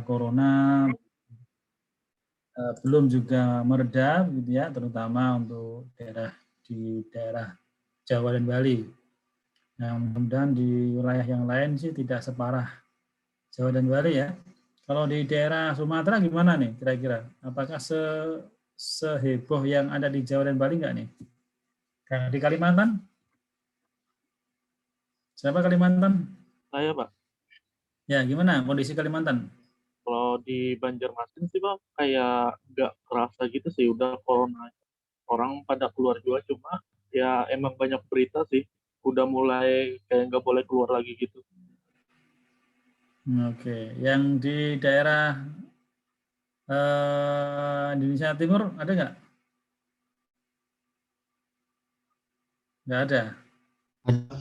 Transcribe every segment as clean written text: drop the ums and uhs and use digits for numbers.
corona belum juga mereda, gitu ya, terutama untuk di daerah Jawa dan Bali. Nah, mudah-mudahan di wilayah yang lain sih tidak separah Jawa dan Bali ya. Kalau di daerah Sumatera gimana nih kira-kira? Apakah seheboh yang ada di Jawa dan Bali nggak nih? Kayak di Kalimantan? Siapa Kalimantan? Saya, Pak. Ya, gimana kondisi Kalimantan? Kalau di Banjarmasin sih, Pak, kayak nggak kerasa gitu sih udah corona. Orang pada keluar juga, cuma ya emang banyak berita sih. Udah mulai kayak nggak boleh keluar lagi gitu. Oke, yang di daerah Indonesia Timur ada nggak? Nggak ada. Ada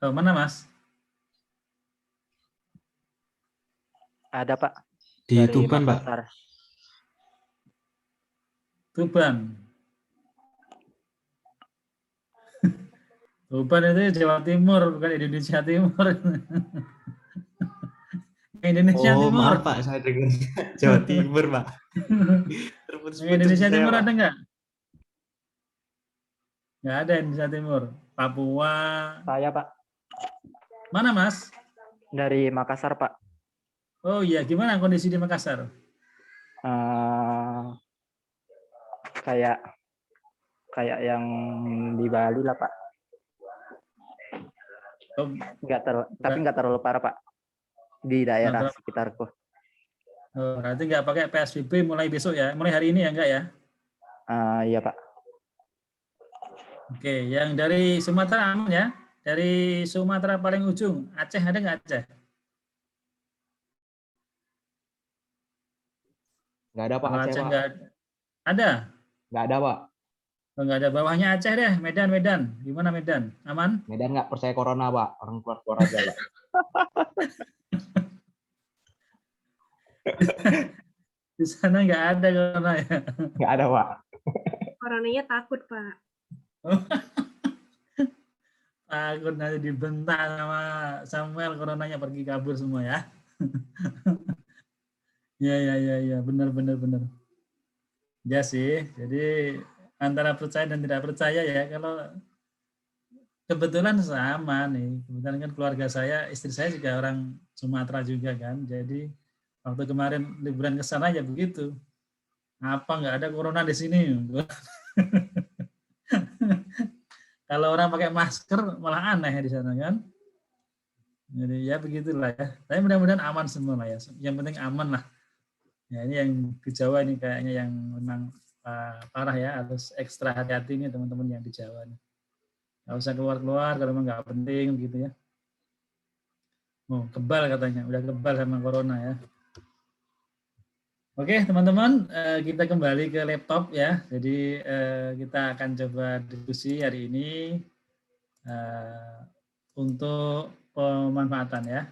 Oh, mana Mas? Ada Pak, di dari Tuban, Pak. Makassar. Tuban. Tuban itu Jawa Timur, bukan Indonesia Timur. Indonesia Oh, Timur. maaf Pak, saya dengar Jawa Timur, Pak. Terputus-putus Indonesia saya, Timur Pak. ada nggak? Nggak ada Indonesia Timur. Papua. Saya Pak, Mana Mas? dari Makassar Pak. Oh iya, gimana kondisi di Makassar? Eh, kayak kayak yang di Bali lah Pak. Oh, Tapi nggak terlalu parah Pak di daerah sekitarku. berarti nggak pakai PSBB mulai besok ya? Mulai hari ini ya enggak ya? Iya Pak. Oke, yang dari Sumatera aman ya? Dari Sumatera paling ujung, Aceh ada nggak Aceh? Nggak ada Pak Kalau Aceh, Aceh Pak. nggak ada? Nggak ada Pak. Oh, nggak ada, bawahnya Aceh deh, Medan. Gimana Medan? Aman? Medan nggak percaya corona Pak. Orang keluar-keluar aja Pak. Di sana nggak ada corona ya? Nggak ada Pak. Coronanya takut Pak. Takut nanti dibentak sama Samuel, coronanya pergi kabur semua ya. Ya, benar. Ya sih, jadi antara percaya dan tidak percaya ya. Kalau kebetulan sama nih, kebetulan kan keluarga saya, istri saya juga orang Sumatera juga kan. Jadi waktu kemarin liburan ke sana ya begitu. Apa nggak ada corona di sini? Kalau orang pakai masker malah aneh di sana kan. Jadi ya begitulah ya. Tapi mudah-mudahan aman semua lah ya. Yang penting aman lah. Ya ini yang di Jawa ini kayaknya yang memang parah ya, harus ekstra hati-hati nih teman-teman yang di Jawa nih. Nggak usah keluar-keluar kalau memang nggak penting gitu ya. Oh, kebal katanya, udah kebal sama corona ya. Oke teman-teman, kita kembali ke laptop ya. Jadi kita akan coba diskusi hari ini untuk pemanfaatan ya.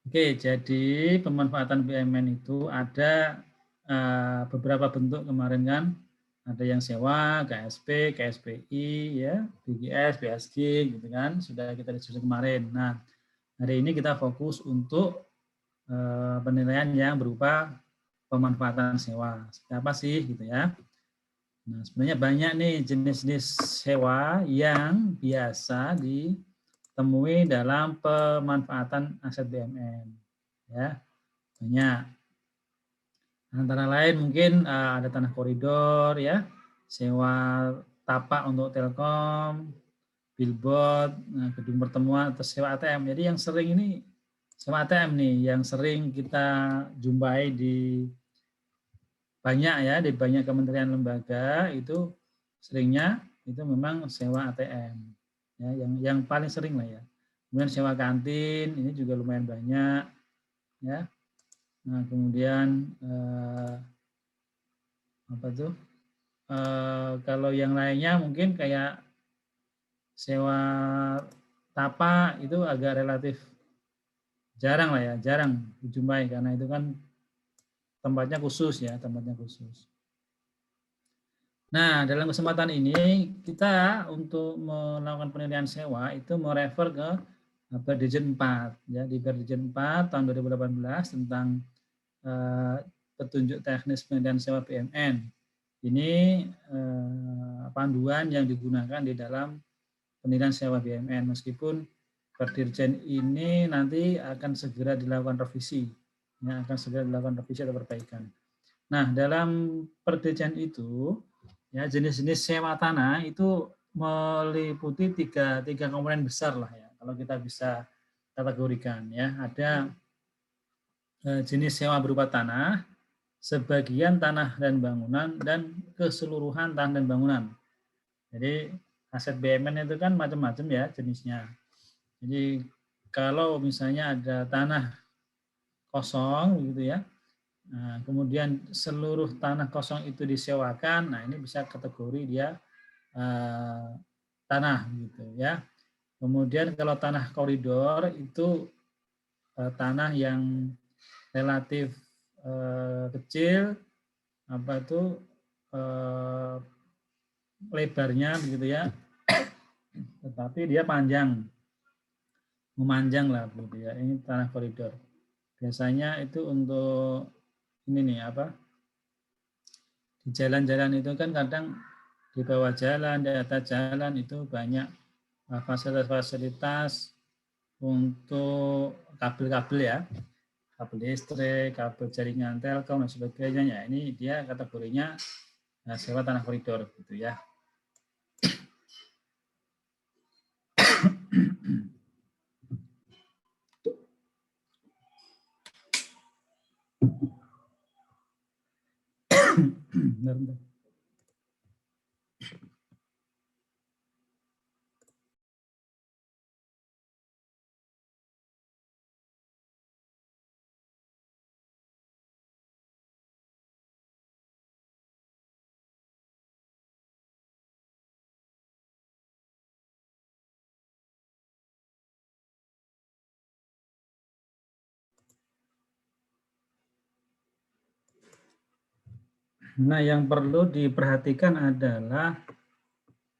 Oke, jadi pemanfaatan BUMN itu ada beberapa bentuk kemarin kan. Ada yang sewa, KSP, KSPI, ya, BGS, BSG, gitu kan. Sudah kita diskusi kemarin. Nah, hari ini kita fokus untuk penilaian yang berupa pemanfaatan sewa. Seperti apa sih, gitu ya. Nah, sebenarnya banyak nih jenis-jenis sewa yang biasa ditemui dalam pemanfaatan aset BUMN. Ya, banyak. Antara lain mungkin ada tanah koridor, ya, sewa tapak untuk Telkom, billboard, gedung pertemuan, atau sewa ATM. Jadi yang sering ini sewa ATM nih, yang sering kita jumpai di banyak ya, di banyak kementerian lembaga itu seringnya itu memang sewa ATM. Ya, yang paling sering lah ya. Kemudian sewa kantin, ini juga lumayan banyak. Ya. Nah, kemudian apa tuh? Kalau yang lainnya mungkin kayak sewa tapak itu agak relatif jarang lah ya, jarang dijumpai karena itu kan tempatnya khusus ya, tempatnya khusus. Nah, dalam kesempatan ini kita untuk melakukan penilaian sewa itu merefer ke Perdirjen 4 ya, di Perdirjen 4 tahun 2018 tentang petunjuk teknis pengadaan sewa BUMN. Ini panduan yang digunakan di dalam penilaian sewa BUMN, meskipun Perdirjen ini nanti akan segera dilakukan revisi, ya, akan segera dilakukan revisi atau perbaikan. Nah, dalam Perdirjen itu, ya, jenis-jenis sewa tanah itu meliputi tiga komponen besar lah ya, kalau kita bisa kategorikan ya. Ada jenis sewa berupa tanah, sebagian tanah dan bangunan, dan keseluruhan tanah dan bangunan. Jadi aset BUMN itu kan macam-macam ya jenisnya. Jadi kalau misalnya ada tanah kosong gitu ya, nah, kemudian seluruh tanah kosong itu disewakan, nah ini bisa kategori dia tanah gitu ya. Kemudian kalau tanah koridor itu tanah yang relatif kecil, apa itu lebarnya begitu ya, tetapi dia panjang, memanjang lah begitu ya. Ini tanah koridor. Biasanya itu untuk ini nih apa? Di jalan-jalan itu kan kadang di bawah jalan, di atas jalan itu banyak fasilitas-fasilitas untuk kabel-kabel ya, kabel listrik, kabel jaringan telkom dan sebagainya. Ya, ini dia kategorinya sewa tanah koridor gitu ya. Bentar. Nah, yang perlu diperhatikan adalah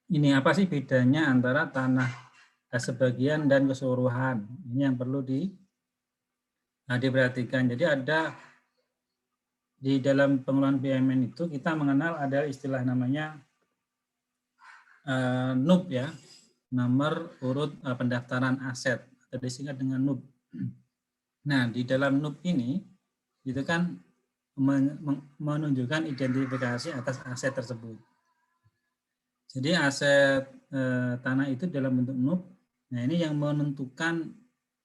ini apa sih bedanya antara tanah sebagian dan keseluruhan. Ini yang perlu diperhatikan. Jadi ada di dalam pengelolaan BUMN itu kita mengenal ada istilah namanya NUP ya, nomor urut pendaftaran aset, atau disingkat dengan NUP. Nah, di dalam NUP ini itu kan menunjukkan identifikasi atas aset tersebut. Jadi aset tanah itu dalam bentuk NUP. Nah, ini yang menentukan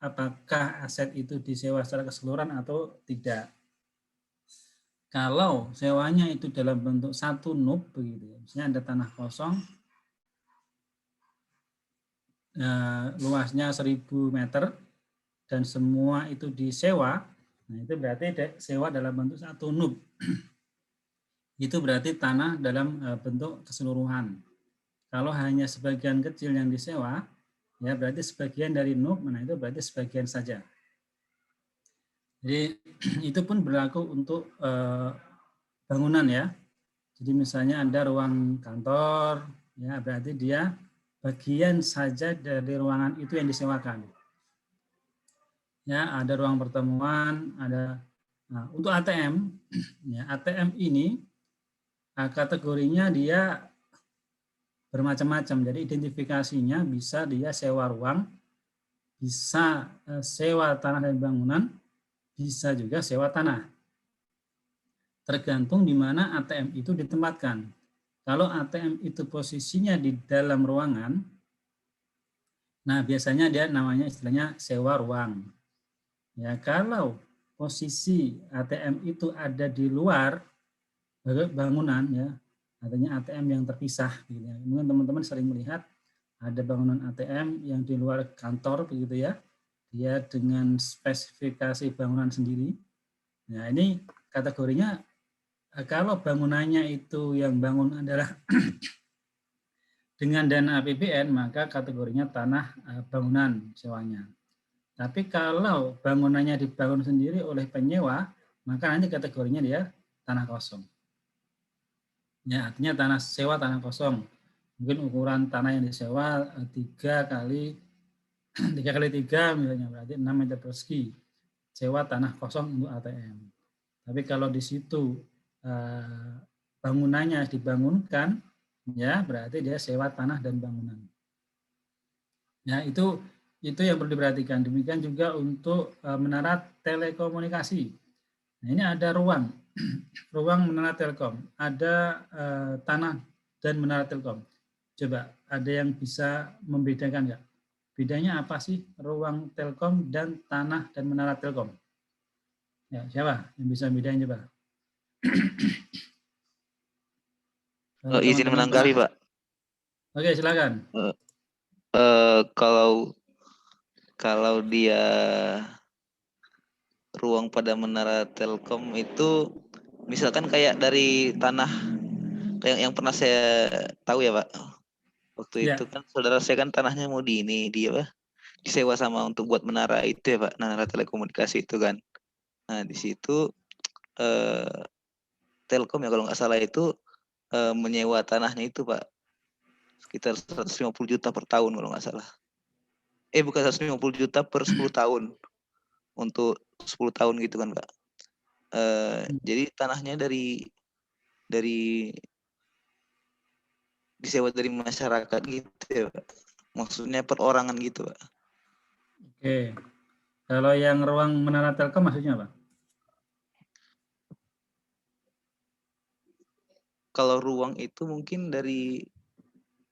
apakah aset itu disewa secara keseluruhan atau tidak. Kalau sewanya itu dalam bentuk satu NUP begitu, misalnya ada tanah kosong luasnya 1000 meter dan semua itu disewa, nah itu berarti sewa dalam bentuk satu NUP. Itu berarti tanah dalam bentuk keseluruhan. Kalau hanya sebagian kecil yang disewa, ya berarti sebagian dari NUP, nah itu berarti sebagian saja. Jadi itu pun berlaku untuk bangunan ya. Jadi misalnya ada ruang kantor, ya berarti dia bagian saja dari ruangan itu yang disewakan. Ya, ada ruang pertemuan, ada. Nah, untuk ATM, ya ATM ini kategorinya dia bermacam-macam. Jadi identifikasinya bisa dia sewa ruang, bisa sewa tanah dan bangunan, bisa juga sewa tanah. Tergantung di mana ATM itu ditempatkan. Kalau ATM itu posisinya di dalam ruangan, nah biasanya dia namanya istilahnya sewa ruang. Ya, kalau posisi ATM itu ada di luar bangunan ya, artinya ATM yang terpisah gitu ya. Mungkin teman-teman sering melihat ada bangunan ATM yang di luar kantor begitu ya. Dia dengan spesifikasi bangunan sendiri. Nah, ini kategorinya kalau bangunannya itu yang bangun adalah dengan dana APBN, maka kategorinya tanah bangunan sewanya. Tapi kalau bangunannya dibangun sendiri oleh penyewa, maka nanti kategorinya dia tanah kosong. Ya, artinya tanah sewa tanah kosong. Mungkin ukuran tanah yang disewa 3 kali 3 kali 3 misalnya berarti 6 meter persegi sewa tanah kosong untuk ATM. Tapi kalau di situ bangunannya dibangunkan, ya berarti dia sewa tanah dan bangunan. Ya itu yang perlu diperhatikan. Demikian juga untuk menara telekomunikasi. Nah, ini ada ruang menara telkom, ada tanah dan menara telkom. Coba ada yang bisa membedakan nggak? Bedanya apa sih ruang telkom dan tanah dan menara telkom? Ya, siapa yang bisa bedain coba? Izin menanggapi, Pak. Oke, silakan. Kalau dia ruang pada menara telkom itu misalkan kayak dari tanah yang pernah saya tahu ya, Pak. Waktu itu kan saudara saya kan tanahnya mau disewa sama untuk buat menara itu ya, Pak, menara telekomunikasi itu kan. Nah, di situ Telkom ya kalau nggak salah itu menyewa tanahnya itu, Pak, sekitar 150 juta per tahun kalau nggak salah. Bukan 150 juta per 10 tahun. Untuk 10 tahun gitu kan, Pak. Jadi tanahnya dari disewa dari masyarakat gitu ya, Pak. Maksudnya perorangan gitu, Pak. Oke. Kalau yang ruang menara telkom maksudnya apa? Kalau ruang itu mungkin dari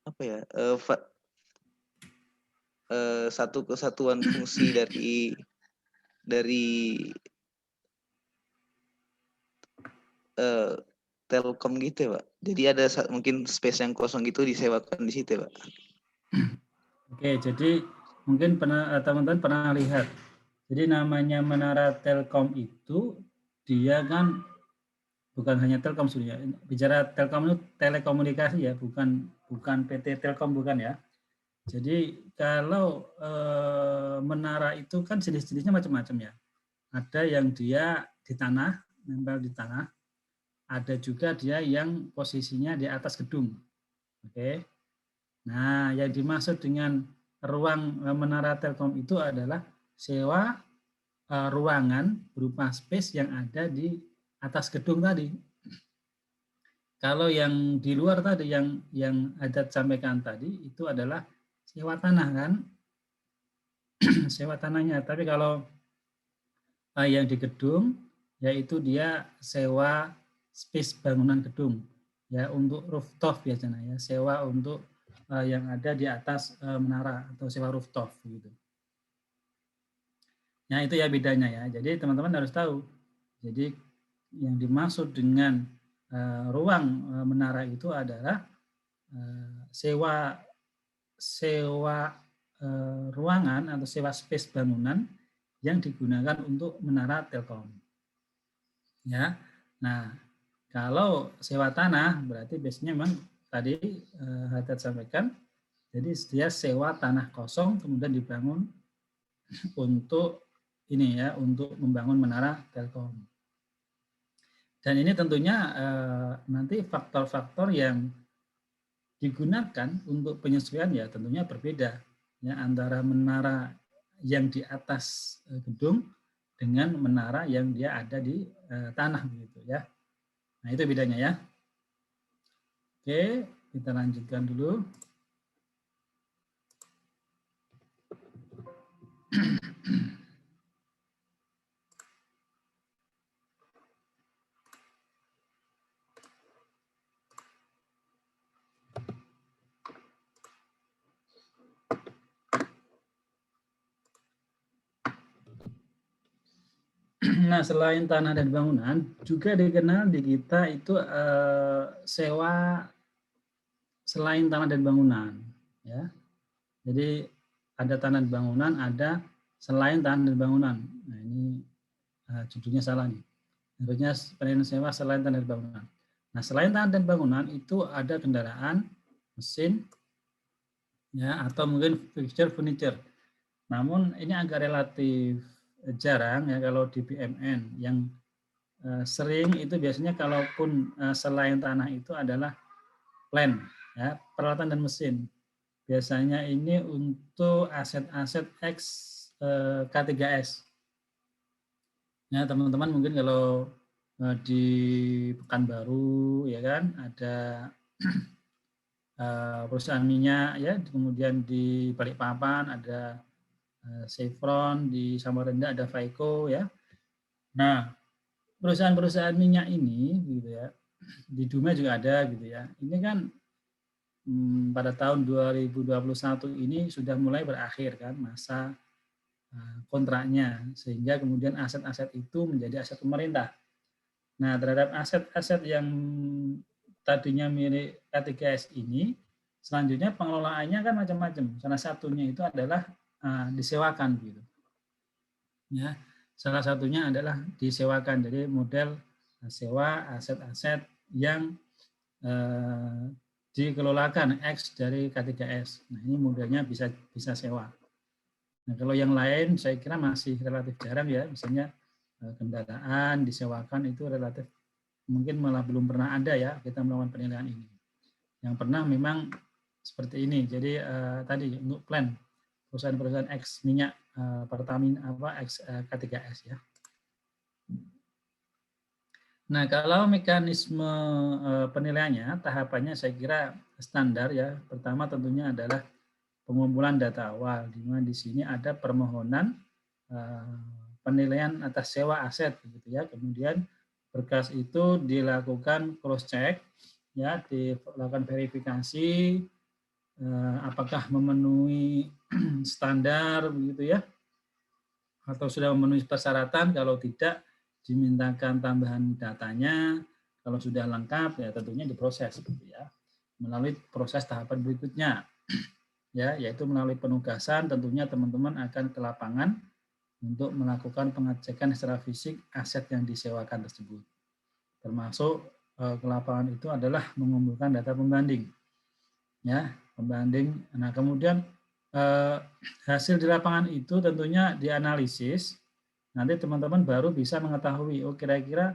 apa ya? Satu kesatuan fungsi dari Telkom gitu ya, Pak. Jadi ada mungkin space yang kosong gitu disewakan di situ ya, Pak. Oke, jadi mungkin teman-teman pernah lihat. Jadi namanya menara Telkom itu dia kan bukan hanya Telkom sebenarnya. Bicara Telkom itu telekomunikasi ya, bukan PT Telkom bukan ya. Jadi kalau menara itu kan jenis-jenisnya macam-macam ya. Ada yang dia di tanah, nempel di tanah. Ada juga dia yang posisinya di atas gedung. Oke. Nah, yang dimaksud dengan ruang menara Telkom itu adalah sewa ruangan berupa space yang ada di atas gedung tadi. Kalau yang di luar tadi yang Adat sampaikan tadi itu adalah sewa tanah kan, sewa tanahnya. Tapi kalau yang di gedung yaitu dia sewa space bangunan gedung ya untuk rooftop biasanya ya, sewa untuk yang ada di atas menara atau sewa rooftop gitu. Nah, itu ya bedanya ya. Jadi teman-teman harus tahu. Jadi yang dimaksud dengan ruang menara itu adalah sewa ruangan atau sewa space bangunan yang digunakan untuk menara telkom. Ya. Nah, kalau sewa tanah berarti biasanya memang tadi Haddad sampaikan, jadi dia sewa tanah kosong kemudian dibangun untuk ini ya, untuk membangun menara telkom. Dan ini tentunya nanti faktor-faktor yang digunakan untuk penyesuaian ya tentunya berbeda ya antara menara yang di atas gedung dengan menara yang dia ada di tanah begitu ya. Nah, itu bedanya ya. Oke, kita lanjutkan dulu. Nah, selain tanah dan bangunan, juga dikenal di kita itu sewa selain tanah dan bangunan. Ya. Jadi ada tanah dan bangunan, ada selain tanah dan bangunan. Nah, ini judulnya salah nih. Harusnya pelayanan sewa selain tanah dan bangunan. Nah, selain tanah dan bangunan itu ada kendaraan, mesin, ya atau mungkin fixture furniture. Namun ini agak relatif jarang ya kalau di BMN. Yang sering itu biasanya kalaupun selain tanah itu adalah plan, ya peralatan dan mesin. biasanya ini untuk aset-aset X K3S. Ya, teman-teman mungkin kalau di Pekanbaru ya kan ada perusahaan minyak ya, kemudian di Balikpapan ada Chevron, di Samarinda ada Vaiko ya. Nah, perusahaan-perusahaan minyak ini gitu ya, di Dumai juga ada gitu ya. Ini kan pada tahun 2021 ini sudah mulai berakhir kan masa kontraknya, sehingga kemudian aset-aset itu menjadi aset pemerintah. Nah, terhadap aset-aset yang tadinya milik K3S ini, selanjutnya pengelolaannya kan macam-macam. Salah satunya itu adalah disewakan gitu. Ya, salah satunya adalah disewakan. Jadi model sewa aset-aset yang dikelolakan X dari K3S. Nah, ini modelnya bisa sewa. Nah, kalau yang lain saya kira masih relatif jarang ya, misalnya kendaraan disewakan itu relatif mungkin malah belum pernah ada ya kita melakukan penilaian ini. Yang pernah memang seperti ini. Jadi tadi untuk plan perusahaan-perusahaan X minyak Pertamina X K3S ya. Nah, kalau mekanisme penilaiannya, tahapannya saya kira standar ya. Pertama tentunya adalah pengumpulan data awal, di mana di sini ada permohonan penilaian atas sewa aset, gitu ya. Kemudian berkas itu dilakukan cross check, ya, dilakukan verifikasi apakah memenuhi standar, begitu ya, atau sudah memenuhi persyaratan. Kalau tidak, dimintakan tambahan datanya. Kalau sudah lengkap ya tentunya diproses gitu ya, melalui proses tahapan berikutnya ya, yaitu melalui penugasan. Tentunya teman-teman akan ke lapangan untuk melakukan pengecekan secara fisik aset yang disewakan tersebut, termasuk ke lapangan itu adalah mengumpulkan data pembanding ya, pembanding. Nah, kemudian hasil di lapangan itu tentunya dianalisis. Nanti teman-teman baru bisa mengetahui, oh kira-kira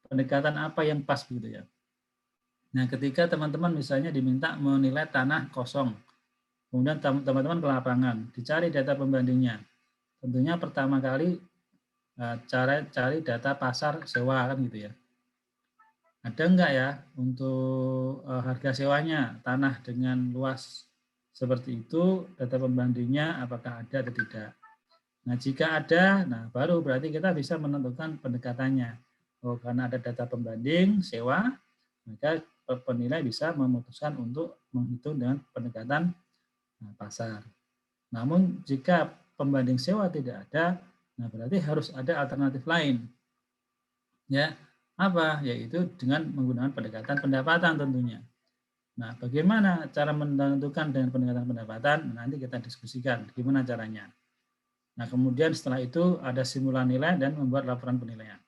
pendekatan apa yang pas gitu ya. Nah, ketika teman-teman misalnya diminta menilai tanah kosong, kemudian teman-teman ke lapangan, dicari data pembandingnya. Tentunya pertama kali cari data pasar sewa kan gitu ya. Ada enggak ya untuk harga sewanya tanah dengan luas seperti itu, data pembandingnya apakah ada atau tidak. Nah, jika ada, nah baru berarti kita bisa menentukan pendekatannya. Oh, karena ada data pembanding sewa, maka penilai bisa memutuskan untuk menghitung dengan pendekatan pasar. Namun jika pembanding sewa tidak ada, nah berarti harus ada alternatif lain. Ya, apa? Yaitu dengan menggunakan pendekatan pendapatan tentunya. Nah, bagaimana cara menentukan dengan pendekatan pendapatan? Nanti kita diskusikan gimana caranya. Nah, kemudian setelah itu ada simulan nilai dan membuat laporan penilaian.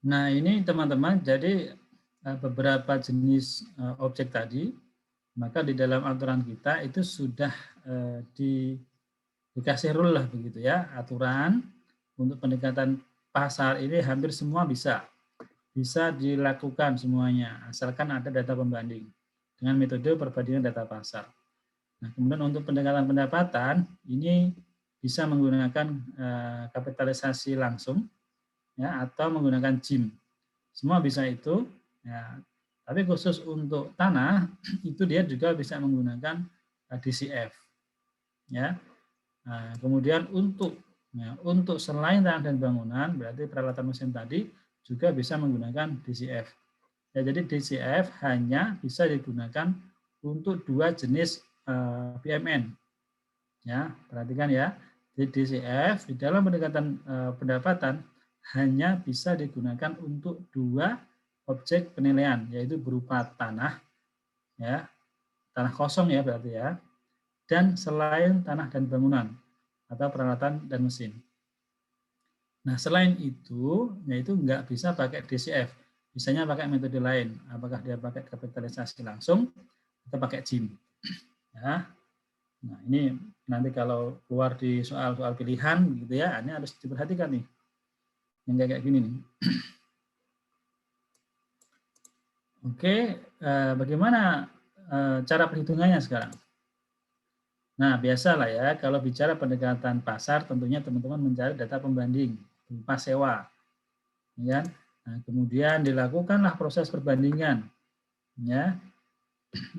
Nah, ini teman-teman, jadi beberapa jenis objek tadi, maka di dalam aturan kita itu sudah dikasih rule lah begitu ya, aturan untuk pendekatan pasar ini hampir semua bisa dilakukan semuanya, asalkan ada data pembanding dengan metode perbandingan data pasar. Nah, kemudian untuk pendekatan pendapatan ini bisa menggunakan kapitalisasi langsung ya, atau menggunakan JIM. Semua bisa itu ya. Tapi khusus untuk tanah itu dia juga bisa menggunakan DCF ya. Nah, kemudian untuk selain tanah dan bangunan berarti peralatan mesin tadi juga bisa menggunakan DCF. Ya, jadi DCF hanya bisa digunakan untuk dua jenis PMN. Ya, perhatikan ya. Di DCF di dalam pendekatan pendapatan hanya bisa digunakan untuk dua objek penilaian, yaitu berupa tanah ya, tanah kosong ya berarti ya, dan selain tanah dan bangunan atau peralatan dan mesin. Nah, selain itu, yaitu nggak bisa pakai DCF, misalnya pakai metode lain, apakah dia pakai kapitalisasi langsung atau pakai JIM. Ya. Nah, ini nanti kalau keluar di soal-soal pilihan gitu ya, ini harus diperhatikan nih. Yang kayak gini nih. Oke, bagaimana cara perhitungannya sekarang. Nah, biasalah ya, kalau bicara pendekatan pasar, tentunya teman-teman mencari data pembanding berupa sewa. Ya. Nah, kemudian dilakukanlah proses perbandingan. Ya.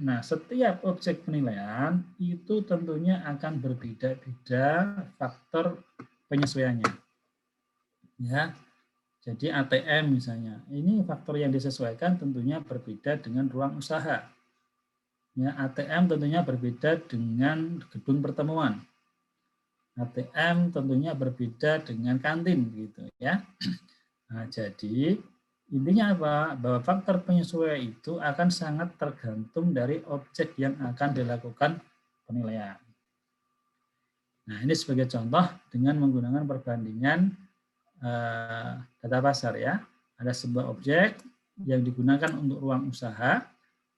Nah, setiap objek penilaian itu tentunya akan berbeda-beda faktor penyesuaiannya. Ya. Jadi ATM misalnya, ini faktor yang disesuaikan tentunya berbeda dengan ruang usaha. Ya, ATM tentunya berbeda dengan gedung pertemuan. ATM tentunya berbeda dengan kantin gitu ya. Nah, jadi intinya apa? Bahwa faktor penyesuaian itu akan sangat tergantung dari objek yang akan dilakukan penilaian. Nah, ini sebagai contoh dengan menggunakan perbandingan data pasar ya. Ada sebuah objek yang digunakan untuk ruang usaha,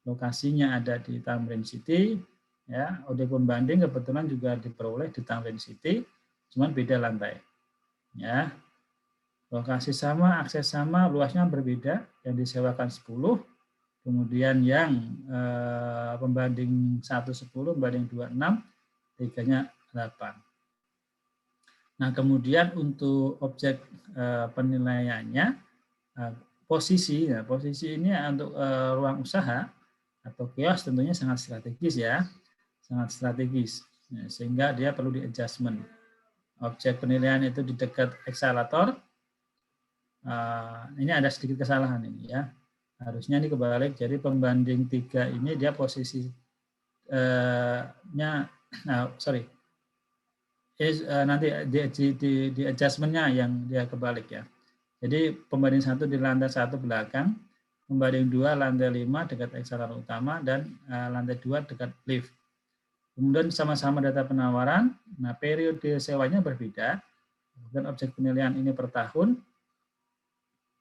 lokasinya ada di Tamrin City, ya. Objek pembanding kebetulan juga diperoleh di Tamrin City, cuman beda lantai, ya. Lokasi sama, akses sama, luasnya berbeda. Yang disewakan 10, kemudian yang pembanding 1 10, pembanding 2 6, 3-nya 8. Nah, kemudian untuk objek penilaiannya posisi, ya, posisi ini untuk ruang usaha atau kios tentunya sangat strategis ya, sangat strategis, ya, sehingga dia perlu di adjustment. Objek penilaian itu di dekat ekskalator, ini ada sedikit kesalahan ini ya, harusnya ini kebalik. Jadi pembanding 3 ini dia posisinya, nanti di adjustmentnya yang dia kebalik ya. Jadi pembanding 1 di lantai 1 belakang, pembanding 2 lantai 5 dekat ekskalator utama, dan lantai 2 dekat lift. Kemudian sama-sama data penawaran, nah periode sewanya berbeda, dan objek penilaian ini per tahun,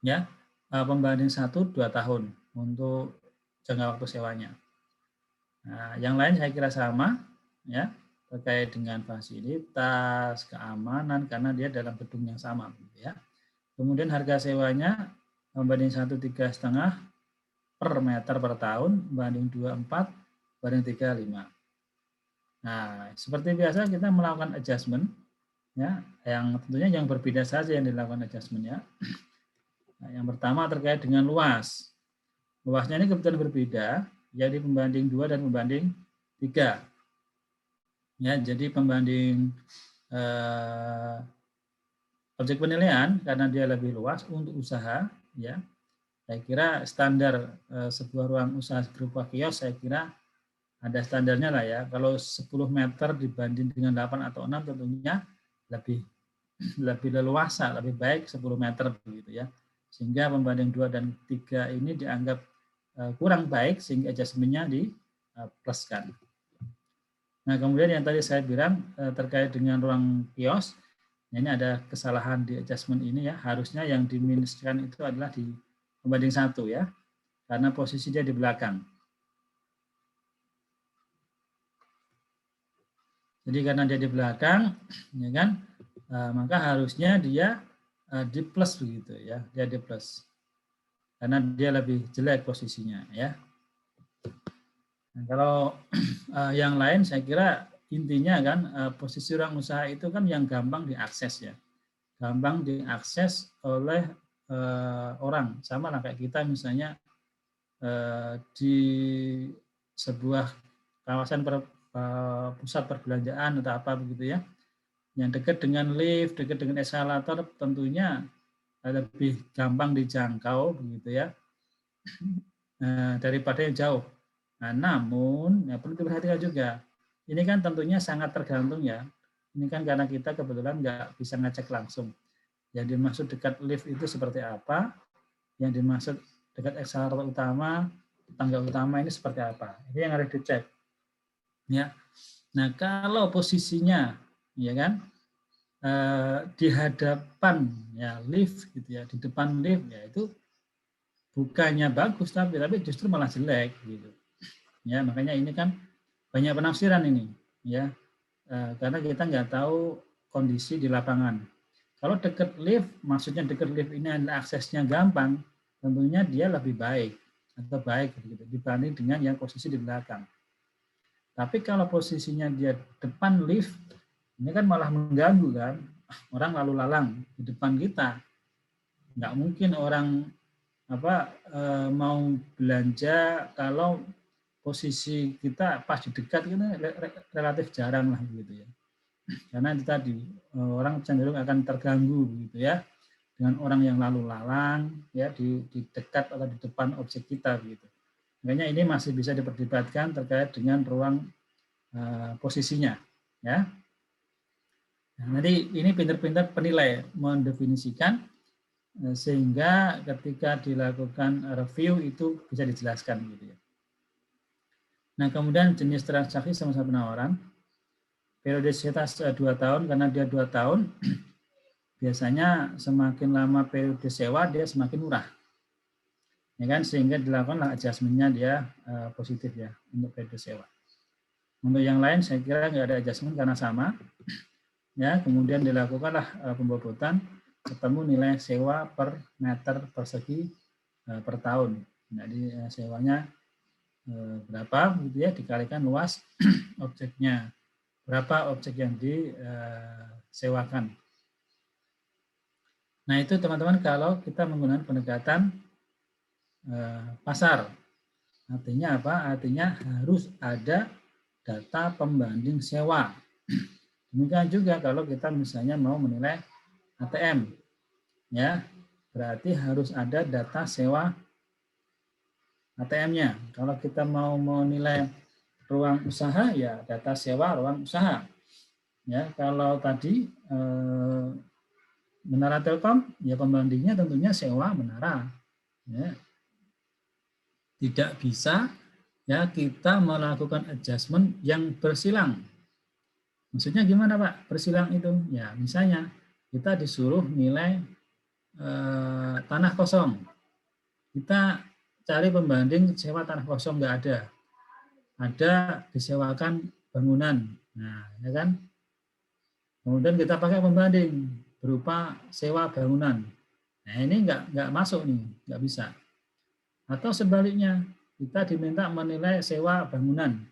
ya, pembanding 1 2 tahun untuk jangka waktu sewanya. Nah, yang lain saya kira sama, ya, terkait dengan fasilitas, keamanan, karena dia dalam gedung yang sama, ya. Kemudian harga sewanya pembanding 1 3,5 per meter per tahun, banding 2 4, banding 3 5. Nah, seperti biasa kita melakukan adjustment ya, yang tentunya yang berbeda saja yang dilakukan adjustment-nya. Nah, yang pertama terkait dengan luas. Luasnya ini kebetulan berbeda, jadi pembanding 2 dan pembanding 3. Ya, jadi pembanding objek penilaian karena dia lebih luas untuk usaha, ya. Saya kira standar sebuah ruang usaha berupa kios, saya kira ada standarnya lah ya. Kalau 10 meter dibanding dengan 8 atau 6 tentunya lebih leluasa, lebih baik 10 meter begitu ya. Sehingga pembanding 2 dan 3 ini dianggap kurang baik sehingga adjustment-nya dipluskan. Nah, kemudian yang tadi saya bilang terkait dengan ruang kios, ini ada kesalahan di adjustment ini ya, harusnya yang diminuskan itu adalah di pembanding 1 ya, karena posisi dia di belakang. Jadi karena dia di belakang, ya kan, maka harusnya dia di plus begitu ya, dia di plus, karena dia lebih jelek posisinya ya. Nah, kalau yang lain saya kira intinya kan posisi ruang usaha itu kan yang gampang diakses ya, gampang diakses oleh orang, sama lah kayak kita misalnya di sebuah kawasan pusat perbelanjaan atau apa begitu ya, yang dekat dengan lift, dekat dengan eskalator tentunya lebih gampang dijangkau begitu ya daripada yang jauh. Nah, namun ya perlu diperhatikan juga. Ini kan tentunya sangat tergantung ya. Ini kan karena kita kebetulan nggak bisa ngecek langsung. Yang dimaksud dekat lift itu seperti apa? Yang dimaksud dekat ekskalator utama, tangga utama ini seperti apa? Ini yang harus dicek. Ya. Nah, kalau posisinya, ya kan, di hadapan ya lift gitu ya, di depan lift ya itu bukannya bagus tapi justru malah jelek gitu. Ya, makanya ini kan banyak penafsiran ini ya, karena kita nggak tahu kondisi di lapangan. Kalau dekat lift, maksudnya dekat lift ini adalah aksesnya gampang, tentunya dia lebih baik. atau baik begitu dibanding dengan yang posisi di belakang. Tapi kalau posisinya dia depan lift, ini kan malah mengganggu kan, orang lalu lalang di depan kita. Nggak mungkin orang mau belanja kalau posisi kita pas di dekat itu relatif jarang lah begitu ya. Karena itu tadi orang cenderung akan terganggu begitu ya dengan orang yang lalu lalang ya di dekat atau di depan objek kita begitu. Makanya ini masih bisa diperdebatkan terkait dengan ruang posisinya ya. Nah, nanti ini pintar-pintar penilai mendefinisikan sehingga ketika dilakukan review itu bisa dijelaskan gitu ya. Nah, kemudian jenis transaksi sama-sama penawaran. Periodisitas 2 tahun, karena dia 2 tahun, biasanya semakin lama periode sewa, dia semakin murah. Ya kan, sehingga dilakukanlah adjustment-nya dia positif ya, untuk periode sewa. Untuk yang lain, saya kira nggak ada adjustment karena sama. Ya, kemudian dilakukanlah pembobotan, ketemu nilai sewa per meter persegi per tahun. Jadi sewanya berapa gitu ya, dikalikan luas objeknya. Berapa objek yang disewakan. Nah itu teman-teman kalau kita menggunakan pendekatan pasar. Artinya apa? Artinya harus ada data pembanding sewa. Demikian juga kalau kita misalnya mau menilai ATM. Ya, berarti harus ada data sewa ATM-nya. Kalau kita mau menilai ruang usaha ya data sewa ruang usaha. Ya, kalau tadi menara Telkom ya pembandingnya tentunya sewa menara. Ya. Tidak bisa ya kita melakukan adjustment yang bersilang. Maksudnya gimana Pak? Bersilang itu ya misalnya kita disuruh nilai tanah kosong. Kita cari pembanding sewa tanah kosong nggak ada. Ada disewakan bangunan, nah ya kan. Kemudian kita pakai pembanding berupa sewa bangunan. Nah ini nggak masuk nih, nggak bisa. Atau sebaliknya kita diminta menilai sewa bangunan,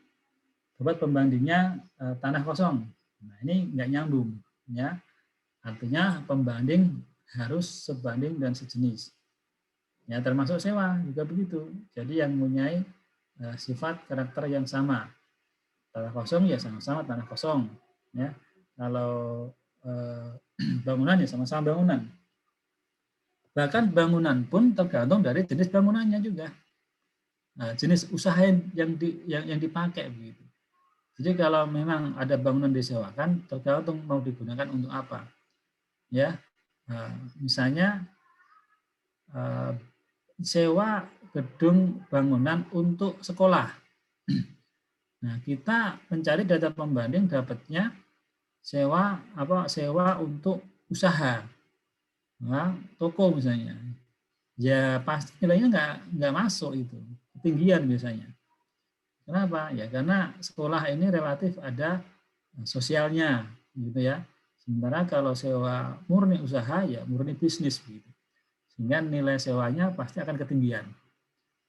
buat pembandingnya tanah kosong. Nah ini nggak nyambung, ya. Artinya pembanding harus sebanding dan sejenis. Ya termasuk sewa juga begitu. Jadi yang mempunyai sifat karakter yang sama. Tanah kosong ya sama-sama tanah kosong. Ya. Kalau bangunan ya sama-sama bangunan. Bahkan bangunan pun tergantung dari jenis bangunannya juga. Nah, jenis usaha yang dipakai begitu. Jadi kalau memang ada bangunan disewakan, tergantung mau digunakan untuk apa. Ya, misalnya sewa gedung bangunan untuk sekolah. Nah, kita mencari data pembanding dapatnya sewa untuk usaha. Nah, toko misalnya. Ya pasti nilainya nggak masuk itu. Ketinggian biasanya. Kenapa? Ya karena sekolah ini relatif ada sosialnya gitu ya. Sementara kalau sewa murni usaha ya murni bisnis gitu. Sehingga nilai sewanya pasti akan ketinggian.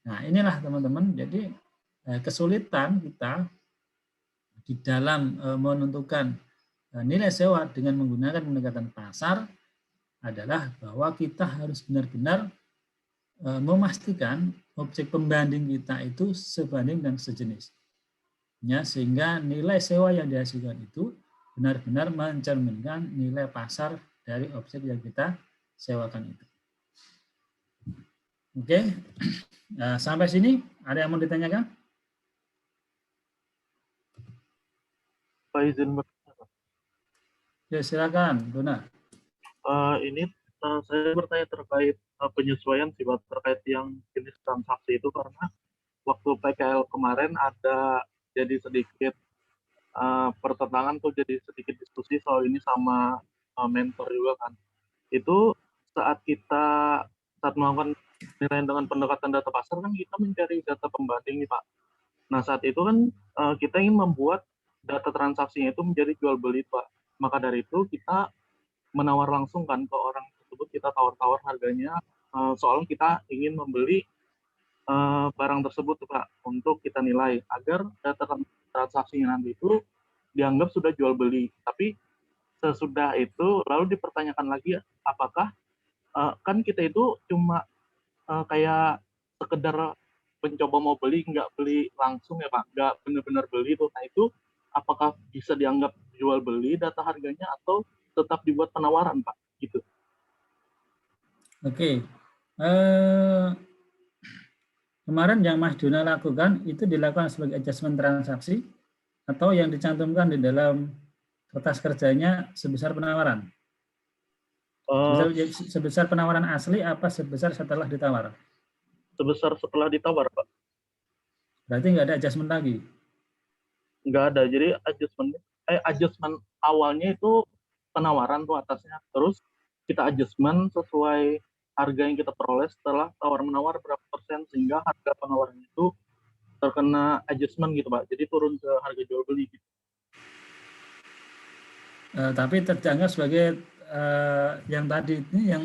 Nah inilah teman-teman, jadi kesulitan kita di dalam menentukan nilai sewa dengan menggunakan pendekatan pasar adalah bahwa kita harus benar-benar memastikan objek pembanding kita itu sebanding dan sejenis. Ya, sehingga nilai sewa yang dihasilkan itu benar-benar mencerminkan nilai pasar dari objek yang kita sewakan itu. Oke, nah, sampai sini ada yang mau ditanyakan? Pak izin bertanya. Ya silakan, Dona. Ini saya bertanya terkait penyesuaian sih Pak, terkait yang jenis transaksi itu, karena waktu PKL kemarin ada jadi sedikit pertentangan tuh, jadi sedikit diskusi soal ini sama mentor juga kan. Itu saat melakukan penilaian dengan pendekatan data pasar kan kita mencari data pembanding nih Pak. Nah saat itu kan kita ingin membuat data transaksinya itu menjadi jual beli Pak. Maka dari itu kita menawar langsung kan ke orang tersebut, kita tawar-tawar harganya, soalnya kita ingin membeli barang tersebut tuh, Pak, untuk kita nilai agar data transaksinya nanti itu dianggap sudah jual beli. Tapi sesudah itu lalu dipertanyakan lagi apakah kan kita itu cuma kayak sekedar mencoba mau beli, nggak beli langsung ya Pak, nggak benar-benar beli tuh. Nah itu apakah bisa dianggap jual beli data harganya atau tetap dibuat penawaran Pak? Gitu. Oke. Kemarin yang Mas Duna lakukan itu dilakukan sebagai adjustment transaksi atau yang dicantumkan di dalam kertas kerjanya sebesar penawaran? Sebesar penawaran asli apa sebesar setelah ditawar? Sebesar setelah ditawar, Pak. Berarti nggak ada adjustment lagi? Nggak ada. Jadi adjustment awalnya itu penawaran tuh atasnya. Terus kita adjustment sesuai harga yang kita peroleh setelah tawar-menawar berapa persen sehingga harga penawaran itu terkena adjustment gitu Pak. Jadi turun ke harga jual beli gitu. Tapi terjangkau sebagai yang tadi ini yang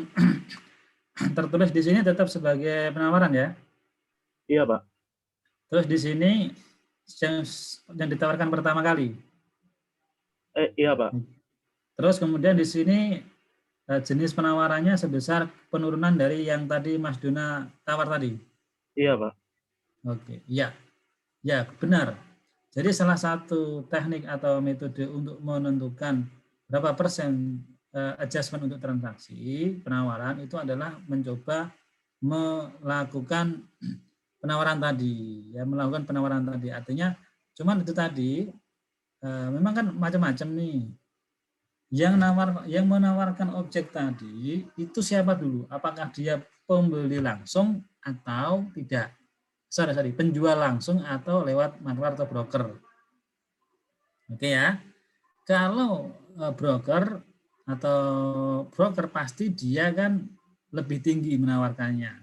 tertulis di sini tetap sebagai penawaran ya? Iya Pak. Terus di sini yang ditawarkan pertama kali? Iya Pak. Terus kemudian di sini jenis penawarannya sebesar penurunan dari yang tadi Mas Duna tawar tadi? Iya Pak. Oke, ya benar. Jadi salah satu teknik atau metode untuk menentukan berapa persen adjustment untuk transaksi penawaran itu adalah mencoba melakukan penawaran tadi, ya melakukan penawaran tadi. Artinya, cuman itu tadi memang kan macam-macam nih. Yang menawarkan objek tadi itu siapa dulu? Apakah dia pembeli langsung atau tidak? Sorry, penjual langsung atau lewat maklar atau broker. Oke ya. Kalau broker pasti dia kan lebih tinggi menawarkannya.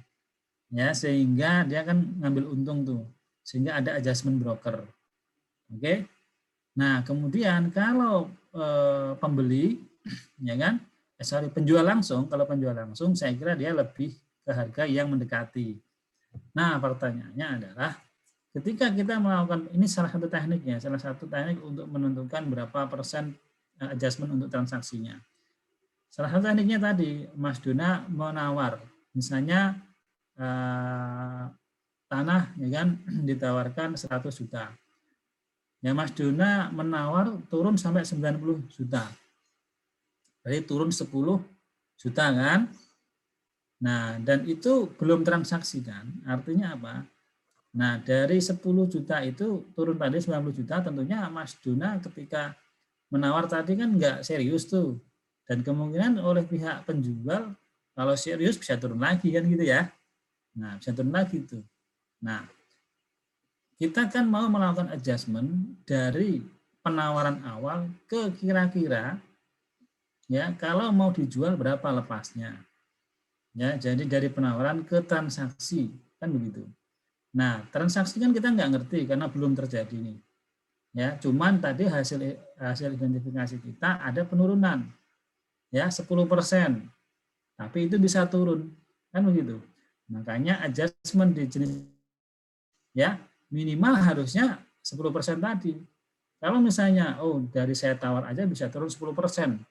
Ya, sehingga dia kan ngambil untung tuh. Sehingga ada adjustment broker. Oke. Nah, kemudian kalau pembeli ya kan? Penjual langsung, kalau penjual langsung saya kira dia lebih ke harga yang mendekati. Nah, pertanyaannya adalah ketika kita melakukan, ini salah satu tekniknya, salah satu teknik untuk menentukan berapa persen adjustment untuk transaksinya. Salah satu tekniknya tadi, Mas Duna menawar, misalnya tanah ya kan ditawarkan 100 juta. Ya Mas Duna menawar turun sampai 90 juta. Berarti turun 10 juta kan? Nah, dan itu belum transaksi kan? Artinya apa? Nah, dari 10 juta itu turun pada 90 juta, tentunya Mas Duna ketika menawar tadi kan nggak serius tuh. Dan kemungkinan oleh pihak penjual, kalau serius bisa turun lagi kan gitu ya. Nah, bisa turun lagi tuh. Nah, kita kan mau melakukan adjustment dari penawaran awal ke kira-kira ya kalau mau dijual berapa lepasnya. Ya, jadi dari penawaran ke transaksi kan begitu. Nah, transaksi kan kita nggak ngerti karena belum terjadi nih. Ya, cuman tadi hasil identifikasi kita ada penurunan. Ya, 10%. Tapi itu bisa turun. Kan begitu. Makanya adjustment di jenis ya, minimal harusnya 10% tadi. Kalau misalnya dari saya tawar aja bisa turun 10%.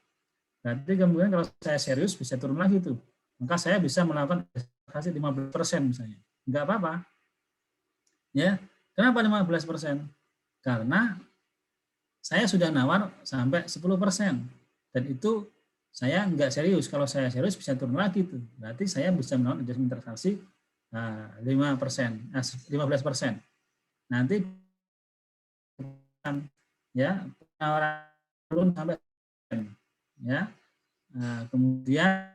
Berarti kemudian kalau saya serius bisa turun lagi tuh. Maka saya bisa melakukan adjustasi 15% misalnya. Enggak apa-apa. Ya, kenapa 15%? Karena saya sudah nawar sampai 10%. Dan itu saya enggak serius. Kalau saya serius bisa turun lagi tuh. Berarti saya bisa melakukan adjustment transaksi 15%. Nanti ya penawaran turun sampai ya. Kemudian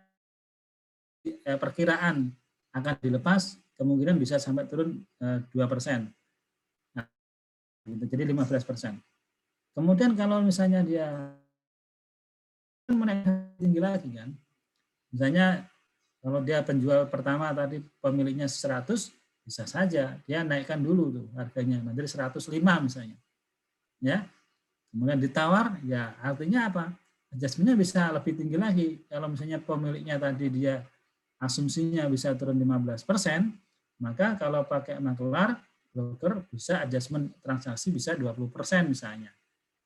perkiraan akan dilepas kemungkinan bisa sampai turun 2%. Nah, jadi 15%. Kemudian kalau misalnya dia menaik tinggi lagi kan, misalnya kalau dia penjual pertama tadi pemiliknya 100, bisa saja dia naikkan dulu tuh harganya menjadi 105 misalnya. Ya. Kemudian ditawar, ya artinya apa? Adjustment-nya bisa lebih tinggi lagi. Kalau misalnya pemiliknya tadi dia asumsinya bisa turun 15%, Maka kalau pakai maklar, broker bisa adjustment transaksi bisa 20% misalnya.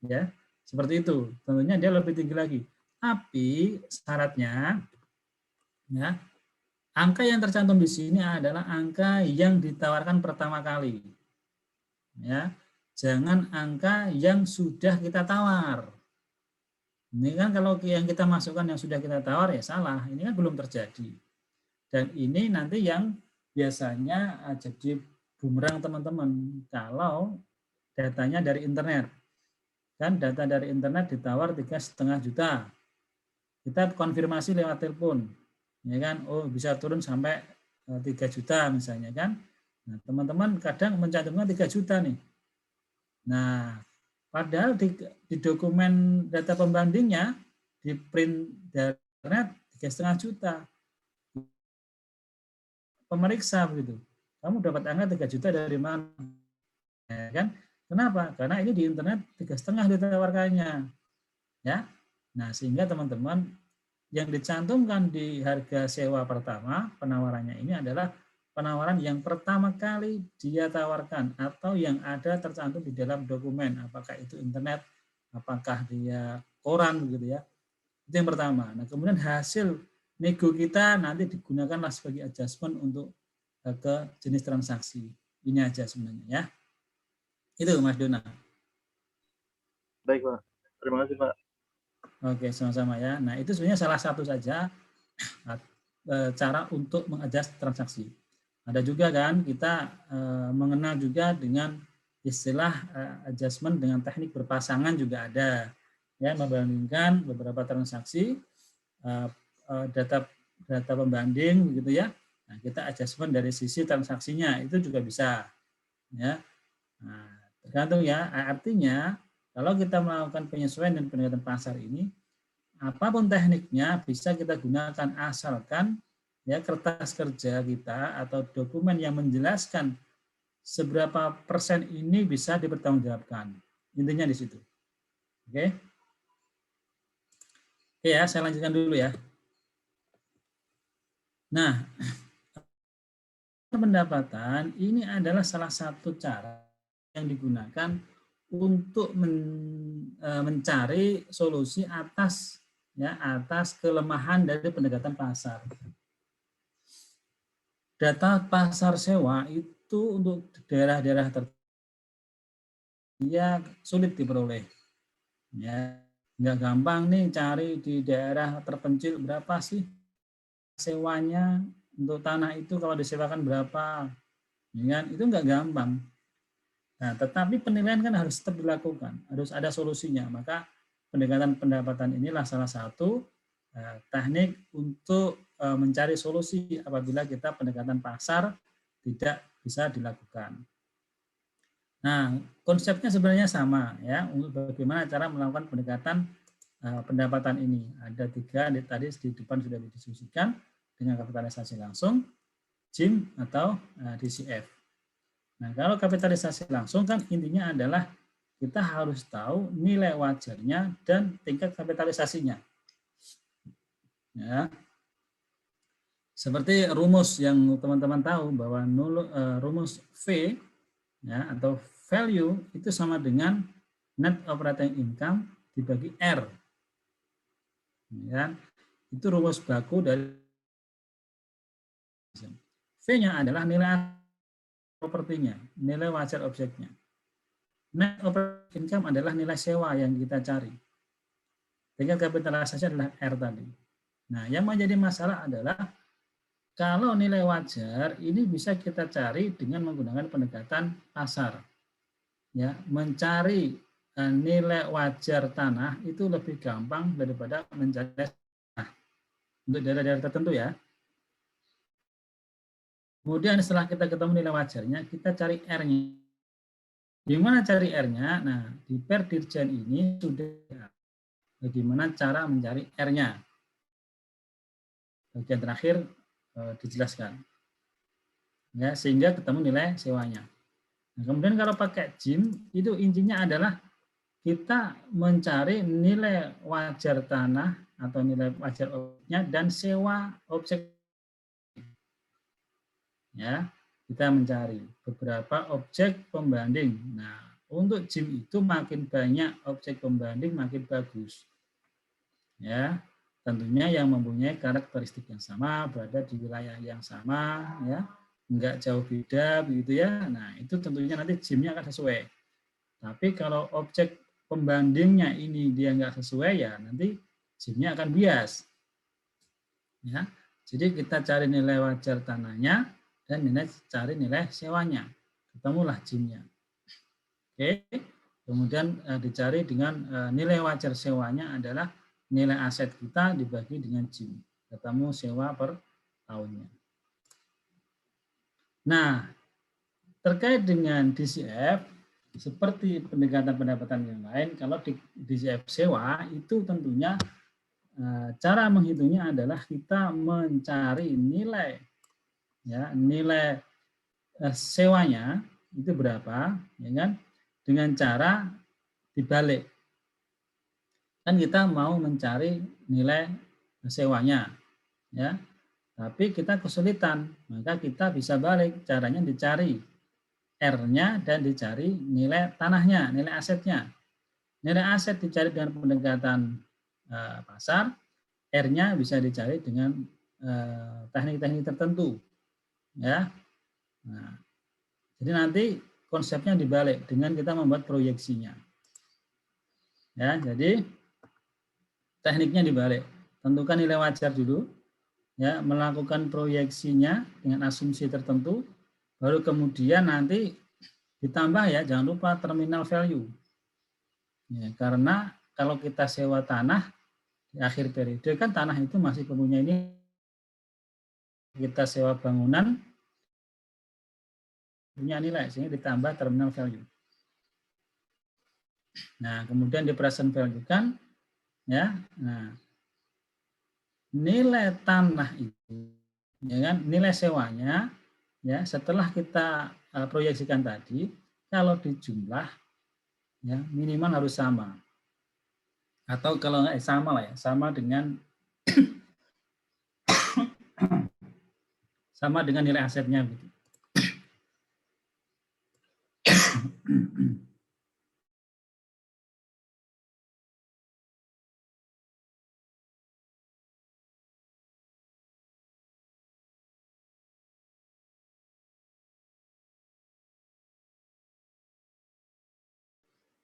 Ya, seperti itu. Tentunya dia lebih tinggi lagi. Tapi syaratnya, ya, angka yang tercantum di sini adalah angka yang ditawarkan pertama kali. Ya, jangan angka yang sudah kita tawar. Ini kan kalau yang kita masukkan yang sudah kita tawar ya salah. Ini kan belum terjadi. Dan ini nanti yang biasanya jadi bumerang teman-teman kalau datanya dari internet. Kan data dari internet ditawar 3,5 juta. Kita konfirmasi lewat telepon. Ya kan, oh bisa turun sampai 3 juta misalnya kan. Nah, teman-teman kadang mencantumkan 3 juta nih. Nah, padahal di dokumen data pembandingnya di print dari internet 3,5 juta. Pemeriksa begitu. Kamu dapat angka 3 juta dari mana? Ya kan? Kenapa? Karena ini di internet 3,5 ditawarkannya. Ya. Nah, sehingga teman-teman yang dicantumkan di harga sewa pertama, penawarannya ini adalah penawaran yang pertama kali dia tawarkan atau yang ada tercantum di dalam dokumen, apakah itu internet, apakah dia koran begitu ya. Itu yang pertama. Nah, kemudian hasil nego kita nanti digunakanlah sebagai adjustment untuk ke jenis transaksi. Ini aja sebenarnya ya. Itu Mas Dona. Baik Pak, terima kasih Pak. Oke, sama-sama ya. Nah, itu sebenarnya salah satu saja cara untuk mengadjust transaksi. Ada juga kan kita mengenal juga dengan istilah adjustment dengan teknik berpasangan juga ada. Ya, membandingkan beberapa transaksi data pembanding begitu ya. Nah, kita adjustment dari sisi transaksinya itu juga bisa. Ya. Nah, tergantung ya. Artinya kalau kita melakukan penyesuaian dan pendekatan pasar ini, apapun tekniknya bisa kita gunakan asalkan ya kertas kerja kita atau dokumen yang menjelaskan seberapa persen ini bisa dipertanggungjawabkan. Intinya di situ. Oke. Oke ya, saya lanjutkan dulu ya. Nah, pendapatan ini adalah salah satu cara yang digunakan untuk mencari solusi atas kelemahan dari pendekatan pasar. Data pasar sewa itu untuk daerah-daerah tertentu ya sulit diperoleh. Ya, nggak gampang nih cari di daerah terpencil berapa sih sewanya untuk tanah itu kalau disewakan berapa. Ya, itu nggak gampang. Nah, tetapi penilaian kan harus tetap dilakukan, harus ada solusinya. Maka pendekatan pendapatan inilah salah satu teknik untuk mencari solusi apabila kita pendekatan pasar tidak bisa dilakukan. Nah, konsepnya sebenarnya sama ya untuk bagaimana cara melakukan pendekatan pendapatan ini. Ada 3 tadi di depan sudah didiskusikan dengan kapitalisasi langsung, JIM atau DCF. Nah, kalau kapitalisasi langsung kan intinya adalah kita harus tahu nilai wajarnya dan tingkat kapitalisasinya. Ya. Seperti rumus yang teman-teman tahu bahwa rumus V ya, atau value itu sama dengan net operating income dibagi R. Ya. Itu rumus baku dari V-nya adalah nilai propertinya, nilai wajar objeknya. Net operating income adalah nilai sewa yang kita cari. Tingkat kapitalisasi adalah R tadi. Nah, yang menjadi masalah adalah kalau nilai wajar ini bisa kita cari dengan menggunakan pendekatan pasar. Ya, mencari nilai wajar tanah itu lebih gampang daripada mencari tanah untuk daerah-daerah tertentu ya. Kemudian setelah kita ketemu nilai wajarnya, kita cari R-nya. Gimana cari R-nya? Nah, di Perdirjen ini sudah bagaimana cara mencari R-nya. Bagian terakhir dijelaskan. Ya, sehingga ketemu nilai sewanya. Nah, kemudian kalau pakai JIM, itu intinya adalah kita mencari nilai wajar tanah atau nilai wajar objeknya dan sewa objek. Ya, kita mencari beberapa objek pembanding. Nah, untuk JIM itu makin banyak objek pembanding makin bagus. Ya, tentunya yang mempunyai karakteristik yang sama, berada di wilayah yang sama, ya, enggak jauh beda begitu ya. Nah, itu tentunya nanti JIM-nya akan sesuai. Tapi kalau objek pembandingnya ini dia enggak sesuai ya, nanti JIM-nya akan bias. Ya. Jadi kita cari nilai wajar tanahnya dan cari nilai sewanya. Ketemulah JIM-nya. Oke. Kemudian dicari dengan nilai wajar sewanya adalah nilai aset kita dibagi dengan JIM. Ketemu sewa per tahunnya. Nah, terkait dengan DCF, seperti pendekatan pendapatan yang lain, kalau di DCF sewa itu tentunya cara menghitungnya adalah kita mencari nilai, ya, nilai sewanya itu berapa, ya kan? Dengan cara dibalik. Kan kita mau mencari nilai sewanya, ya. Tapi kita kesulitan, maka kita bisa balik. Caranya dicari R-nya dan dicari nilai tanahnya, nilai asetnya. Nilai aset dicari dengan pendekatan pasar, R-nya bisa dicari dengan teknik-teknik tertentu, ya. Nah, jadi nanti konsepnya dibalik dengan kita membuat proyeksinya, ya. Jadi tekniknya dibalik, tentukan nilai wajar dulu, ya, melakukan proyeksinya dengan asumsi tertentu, baru kemudian nanti ditambah ya, jangan lupa terminal value, ya, karena kalau kita sewa tanah di akhir periode kan tanah itu masih mempunyai ini, kita sewa bangunan punya nilai sehingga ditambah terminal value. Nah, kemudian di present value kan, ya, nah nilai tanah itu, ya kan, nilai sewanya, ya, setelah kita proyeksikan tadi, kalau dijumlah, ya, minimal harus sama. Atau kalau nggak sama lah ya, sama dengan sama dengan nilai asetnya gitu.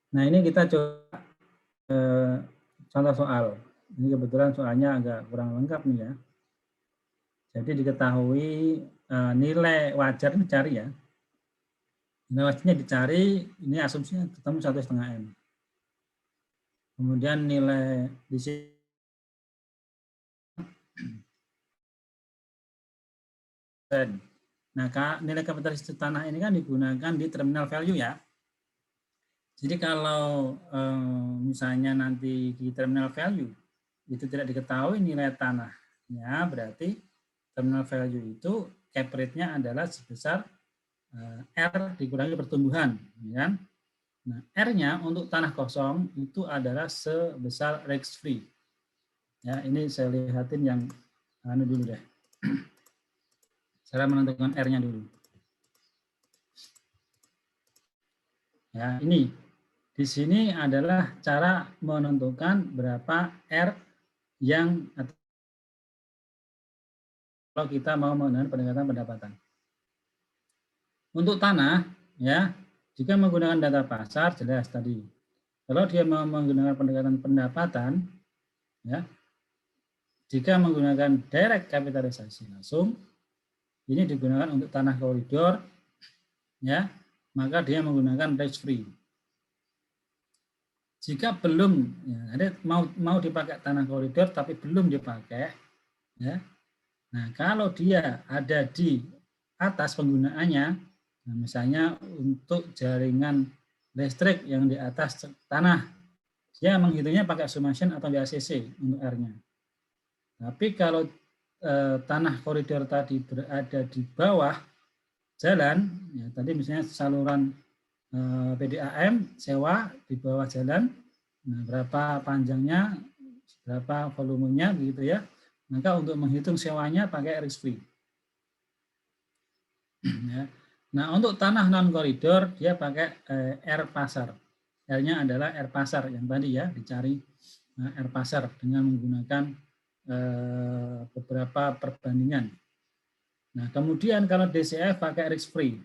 Nah, ini kita coba contoh soal. Ini kebetulan soalnya agak kurang lengkap nih ya. Jadi diketahui nilai wajar dicari ya. Nilai wajarnya dicari, ini asumsinya ketemu 1,5 M. Kemudian nilai di sini nah, nilai kapitalisasi tanah ini kan digunakan di terminal value ya. Jadi kalau misalnya nanti di terminal value itu tidak diketahui nilai tanahnya, berarti terminal value itu cap rate-nya adalah sebesar R dikurangi pertumbuhan, ya. Nah, R-nya untuk tanah kosong itu adalah sebesar risk free. Ya, ini saya lihatin yang dulu deh. Cara menentukan R-nya dulu. Ya, ini di sini adalah cara menentukan berapa R yang kalau kita mau menggunakan pendekatan pendapatan. Untuk tanah, ya, jika menggunakan data pasar jelas tadi. Kalau dia mau menggunakan pendekatan pendapatan, ya, jika menggunakan direct kapitalisasi langsung, ini digunakan untuk tanah koridor, ya, maka dia menggunakan risk free. Jika belum, ya, mau dipakai tanah koridor tapi belum dipakai, ya. Nah, kalau dia ada di atas penggunaannya, nah, misalnya untuk jaringan listrik yang di atas tanah, dia menghitungnya pakai summation atau BACC untuk R-nya. Tapi kalau tanah koridor tadi berada di bawah jalan, ya, tadi misalnya saluran PDAM sewa di bawah jalan, nah, berapa panjangnya, berapa volumenya begitu ya, maka untuk menghitung sewanya pakai risk free. Ya. Nah, untuk tanah non koridor dia pakai R pasar. R-nya adalah R pasar yang tadi ya dicari R pasar dengan menggunakan beberapa perbandingan. Nah, kemudian kalau DCF pakai risk free.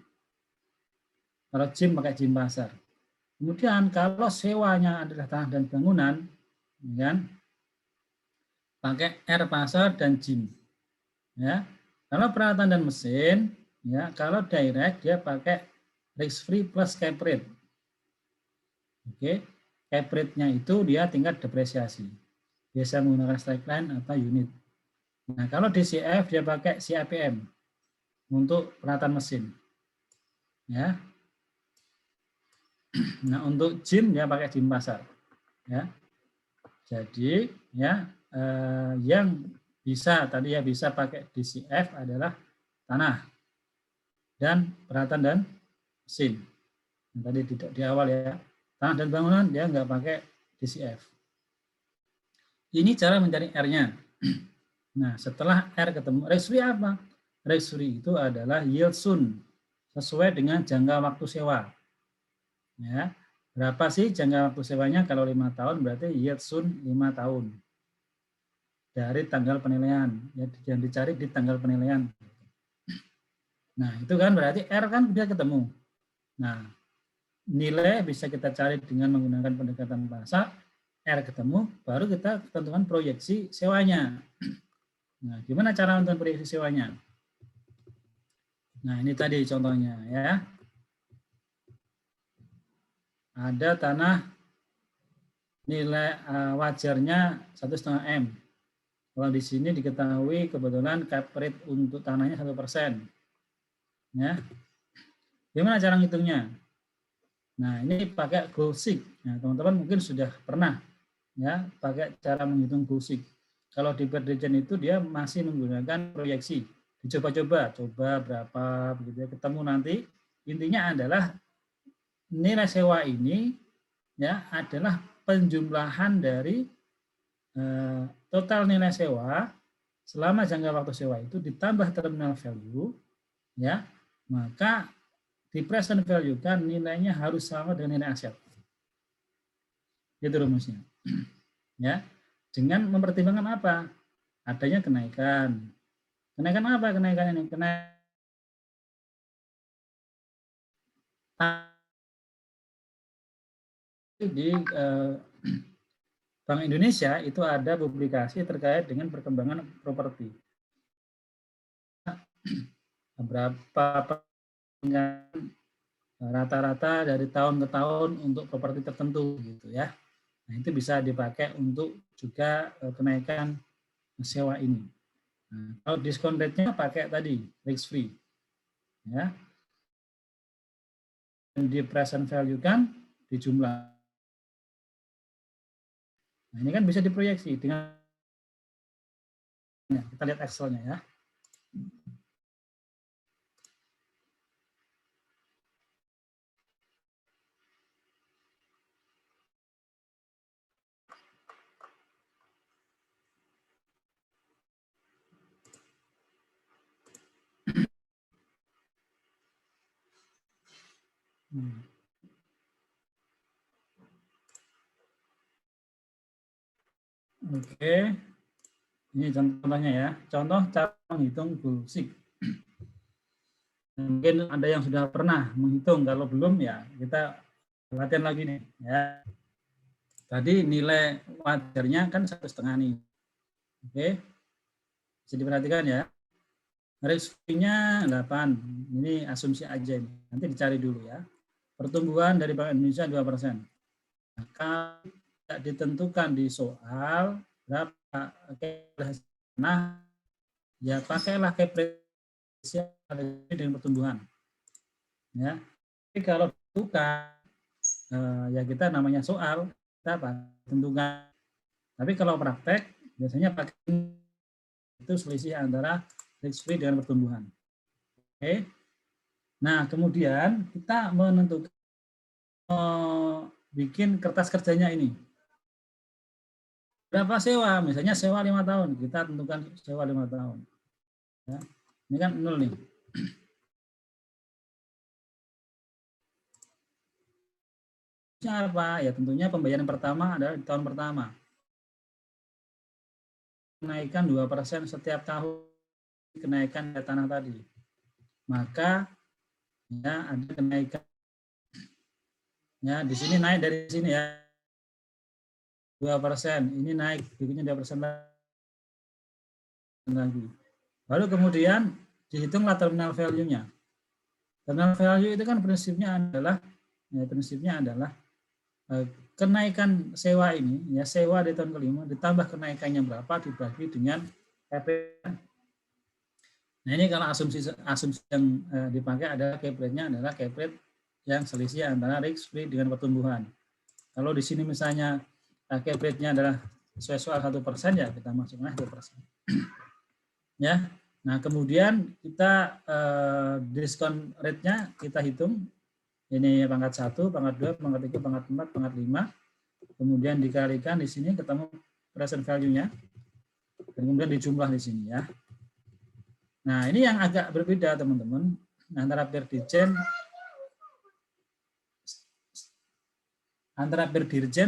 Kalau JIM pakai JIM pasar. Kemudian kalau sewanya adalah tanah dan bangunan, kan, pakai R pasar dan JIM. Ya, kalau peralatan dan mesin, ya, kalau direct dia pakai risk free plus cap rate. Oke, cap rate-nya itu dia tingkat depresiasi. Biasa menggunakan straight line atau unit. Nah, kalau DCF dia pakai CAPM untuk peralatan mesin. Ya. Nah, untuk JIM dia pakai JIM pasar. Ya. Jadi, ya, yang bisa tadi ya bisa pakai DCF adalah tanah dan peralatan dan mesin. Nah, tadi di awal ya, tanah dan bangunan dia nggak pakai DCF. Ini cara mencari R-nya. Nah, setelah R ketemu, risk free apa? Risk free itu adalah yield soon sesuai dengan jangka waktu sewa. Ya, berapa sih jangka waktu sewanya? Kalau 5 tahun berarti yield soon 5 tahun. Dari tanggal penilaian, ya, yang dicari di tanggal penilaian. Nah, itu kan berarti R kan sudah ketemu. Nah, nilai bisa kita cari dengan menggunakan pendekatan pasar, R ketemu, baru kita tentukan proyeksi sewanya. Nah, gimana cara untuk proyeksi sewanya? Nah, ini tadi contohnya ya. Ada tanah nilai wajarnya 1,5 M. Kalau di sini diketahui kebetulan cap rate untuk tanahnya 1%. Ya. Gimana cara ngitungnya? Nah, ini pakai Goldseek. Nah, teman-teman mungkin sudah pernah ya pakai cara menghitung Goldseek. Kalau di Verdigen itu dia masih menggunakan proyeksi. Dicoba-coba, coba berapa begitu ya, ketemu nanti. Intinya adalah nilai sewa ini ya adalah penjumlahan dari total nilai sewa selama jangka waktu sewa itu ditambah terminal value ya, maka di present value kan nilainya harus sama dengan nilai aset. Itu rumusnya. Ya, dengan mempertimbangkan apa? Adanya kenaikan. Kenaikan apa? Kenaikan ini kenaikan di Bank Indonesia itu ada publikasi terkait dengan perkembangan properti. Berapa rata-rata dari tahun ke tahun untuk properti tertentu gitu ya. Nah, itu bisa dipakai untuk juga kenaikan sewa ini. Nah, kalau diskon rate-nya pakai tadi risk free. Ya. Dan di present value kan di jumlah. Nah, ini kan bisa diproyeksi dengan kita lihat Excel-nya ya. Oke, ini contohnya ya. Contoh cara menghitung Goldseek. Mungkin ada yang sudah pernah menghitung, kalau belum ya kita latihan lagi nih. Ya. Tadi nilai wajarnya kan 1,5 nih. Oke, bisa diperhatikan ya. Risk free-nya 8. Ini asumsi aja ini. Nanti dicari dulu ya. Pertumbuhan dari Bank Indonesia 2%. Nah, kalau tidak ditentukan di soal berapa nah ya pakailah cap rate dengan pertumbuhan. Ya. Tapi kalau ditentukan ya kita namanya soal kita tentukan. Tapi kalau praktek biasanya pakai itu selisih antara risk free dengan pertumbuhan. Oke. Nah, kemudian kita menentukan bikin kertas kerjanya ini. Berapa sewa? Misalnya sewa 5 tahun. Kita tentukan sewa 5 tahun. Ya. Ini kan 0 nih. apa? Ya tentunya pembayaran pertama adalah di tahun pertama. Kenaikan 2% setiap tahun kenaikan tanah tadi. Maka ya ada kenaikan. Ya, di sini naik dari sini ya. 2%. Ini naik, berikutnya 2% lagi. Baru kemudian dihitunglah terminal value-nya. Terminal value itu kan prinsipnya adalah kenaikan sewa ini, ya sewa di tahun kelima ditambah kenaikannya berapa dibagi dengan cap rate. Nah ini kalau asumsi yang dipakai adalah cap rate-nya adalah cap rate yang selisih antara risk free dengan pertumbuhan. Kalau di sini misalnya cap rate-nya adalah sesuai soal 1%, ya kita masukkan 1%. Ya, nah kemudian kita diskon rate-nya kita hitung. Ini pangkat 1, pangkat 2, pangkat 3, pangkat 4, pangkat 5. Kemudian dikalikan di sini ketemu present value-nya. Dan kemudian dijumlah di sini ya. Nah, ini yang agak berbeda teman-teman antara per dirjen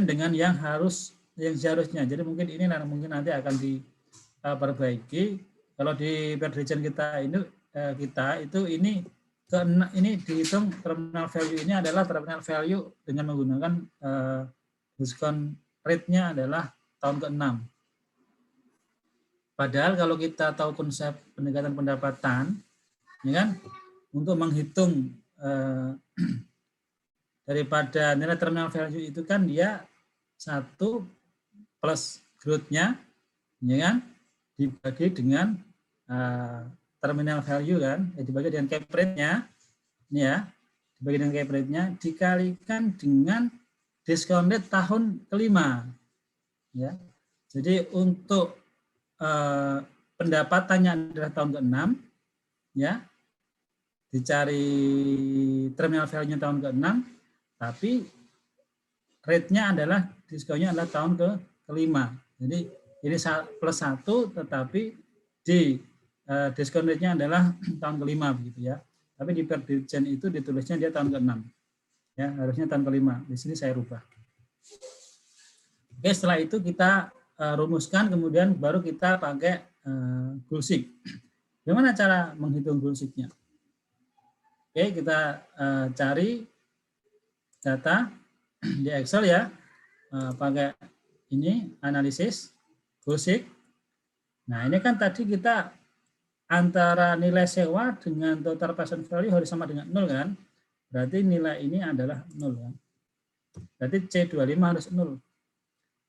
dengan yang seharusnya. Jadi mungkin ini mungkin nanti akan diperbaiki. Kalau di per dirjen kita ini dihitung terminal value ini adalah terminal value dengan menggunakan diskon rate-nya adalah tahun ke-6. Padahal kalau kita tahu konsep pendekatan pendapatan, ya kan, untuk menghitung daripada nilai terminal value itu kan dia 1 plus growth-nya, ya kan, dibagi dengan terminal value kan, dibagi dengan cap rate-nya, ini ya, dibagi dengan cap rate-nya dikalikan dengan diskon rate tahun kelima, ya. Jadi untuk pendapatannya adalah tahun ke-6, ya, dicari terminal value-nya tahun ke-6, tapi rate-nya adalah diskonnya adalah tahun kelima. Jadi ini plus 1, tetapi di diskon rate-nya adalah tahun kelima begitu ya. Tapi di per dirjen itu ditulisnya dia tahun ke-6. Ya, harusnya tahun kelima. Di sini saya rubah. Oke, setelah itu kita rumuskan, kemudian baru kita pakai Gulsik. Bagaimana cara menghitung Gulsiknya? Oke, kita cari data di Excel ya. Pakai ini analisis Gulsik. Nah, ini kan tadi kita antara nilai sewa dengan total present value harus sama dengan 0 kan? Berarti nilai ini adalah 0 kan? Berarti C25 harus 0.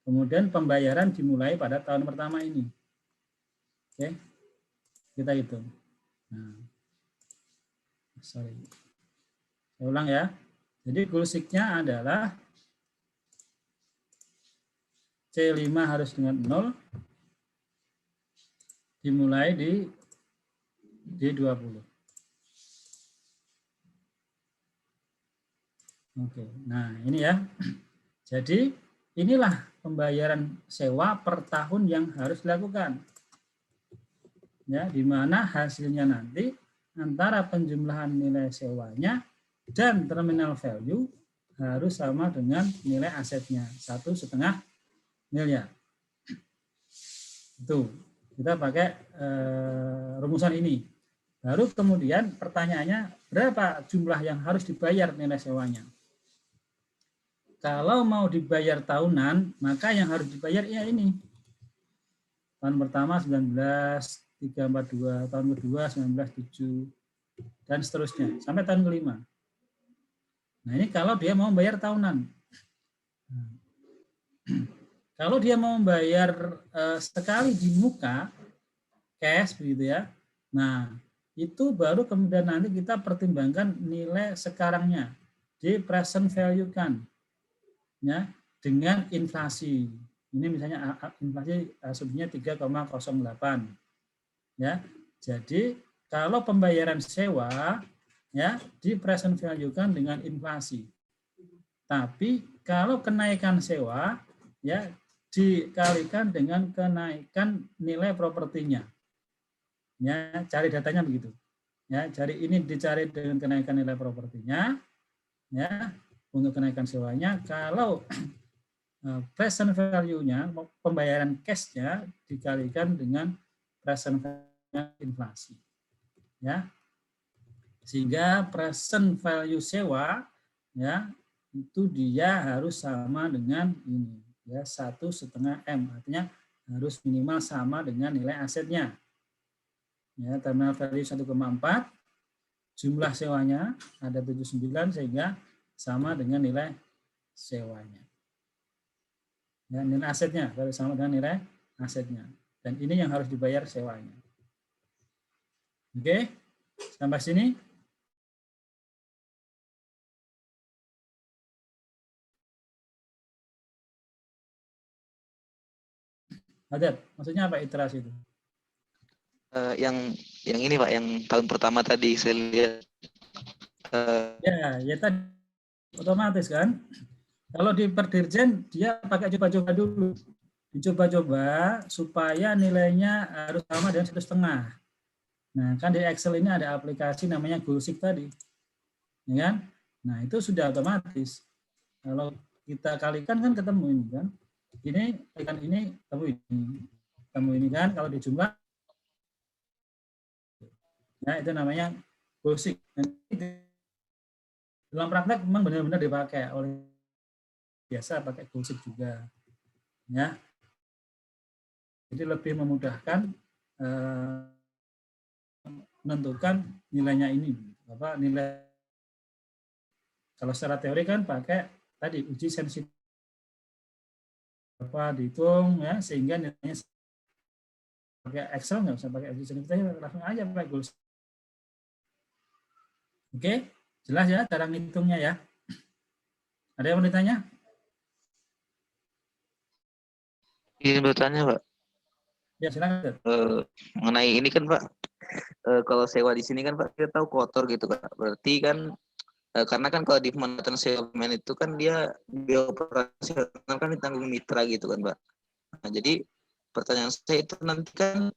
Kemudian pembayaran dimulai pada tahun pertama ini. Oke, kita hitung. Nah, saya ulang ya. Jadi Gulsiknya adalah C5 harus dengan 0, dimulai di D20. Oke, nah ini ya. Jadi inilah pembayaran sewa per tahun yang harus dilakukan. Ya, di mana hasilnya nanti antara penjumlahan nilai sewanya dan terminal value harus sama dengan nilai asetnya, 1,5 miliar. Itu kita pakai rumusan ini. Baru kemudian pertanyaannya, berapa jumlah yang harus dibayar nilai sewanya? Kalau mau dibayar tahunan, maka yang harus dibayar ya ini. Tahun pertama 19.342, tahun kedua 19.7, dan seterusnya sampai tahun kelima. Nah ini kalau dia mau bayar tahunan. Kalau dia mau bayar sekali di muka, cash begitu ya. Nah itu baru kemudian nanti kita pertimbangkan nilai sekarangnya, di present value kan, ya, dengan inflasi. Ini misalnya inflasi asumsinya 3,08. Ya, jadi kalau pembayaran sewa ya di present value kan dengan inflasi. Tapi kalau kenaikan sewa ya dikalikan dengan kenaikan nilai propertinya. Ya, cari datanya begitu. Ya, cari ini dicari dengan kenaikan nilai propertinya. Ya. untuk kenaikan sewanya kalau present value-nya, pembayaran cash-nya dikalikan dengan present value inflasi. Ya. Sehingga present value sewa ya itu dia harus sama dengan ini ya 1,5 M, artinya harus minimal sama dengan nilai asetnya. Ya, terminal value 1,4, jumlah sewanya ada 79 sehingga sama dengan nilai sewanya. Ya, nilai asetnya harus sama dengan nilai asetnya. Dan ini yang harus dibayar sewanya. Oke, sampai sini. Hadat, maksudnya apa iterasi itu? Yang ini Pak, yang tahun pertama tadi saya lihat. Ya tadi otomatis kan. Kalau di Perdirjen dia pakai coba-coba dulu. Dicoba-coba supaya nilainya harus sama dengan 1,5. Nah, kan di Excel ini ada aplikasi namanya Goalseek tadi. Ya kan? Nah, itu sudah otomatis. Kalau kita kalikan kan ketemu ini kan. Ini kalikan ini ketemu ini. Ketemu ini kan kalau dijumlah. Nah, itu namanya Goalseek. Dalam praktek memang benar-benar dipakai oleh biasa pakai Goalseek juga. Ya. Jadi lebih memudahkan menentukan nilainya ini. Apa nilai kalau secara teori kan pakai tadi uji sensitif apa dihitung ya sehingga nilainya pakai Excel nggak usah pakai uji sensitif langsung aja pakai Goalseek. Oke, jelas ya cara ngitungnya ya. Ada yang mau ditanya? Ini bertanya Pak. Ya silakan. Mengenai ini kan Pak, kalau sewa di sini kan Pak kita tahu kotor gitu Pak. Berarti kan karena kan kalau di pemanfaatan sewa BUMN itu kan dia biaya operasional kan ditanggung mitra gitu kan Pak. Nah, jadi pertanyaan saya itu nanti kan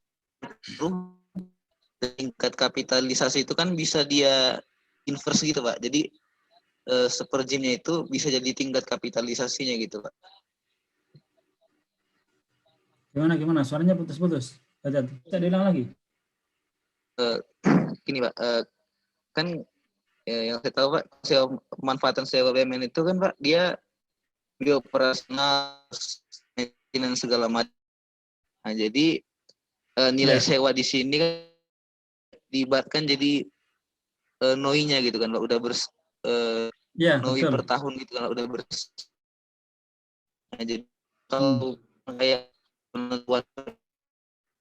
tingkat kapitalisasi itu kan bisa dia inverse gitu Pak. Jadi seperjimnya itu bisa jadi tingkat kapitalisasinya gitu Pak. Gimana? Suaranya putus-putus. Bisa diulang lagi? Gini Pak, kan yang saya tahu Pak, pemanfaatan sewa BUMN itu kan Pak, dia biaya operasional, maintenance segala macam. Nah, jadi nilai sewa di sini kan diibaratkan jadi NOI-nya gitu kan Pak, udah NOI per tahun gitu kan, udah Nah, jadi kalau kayak penentuan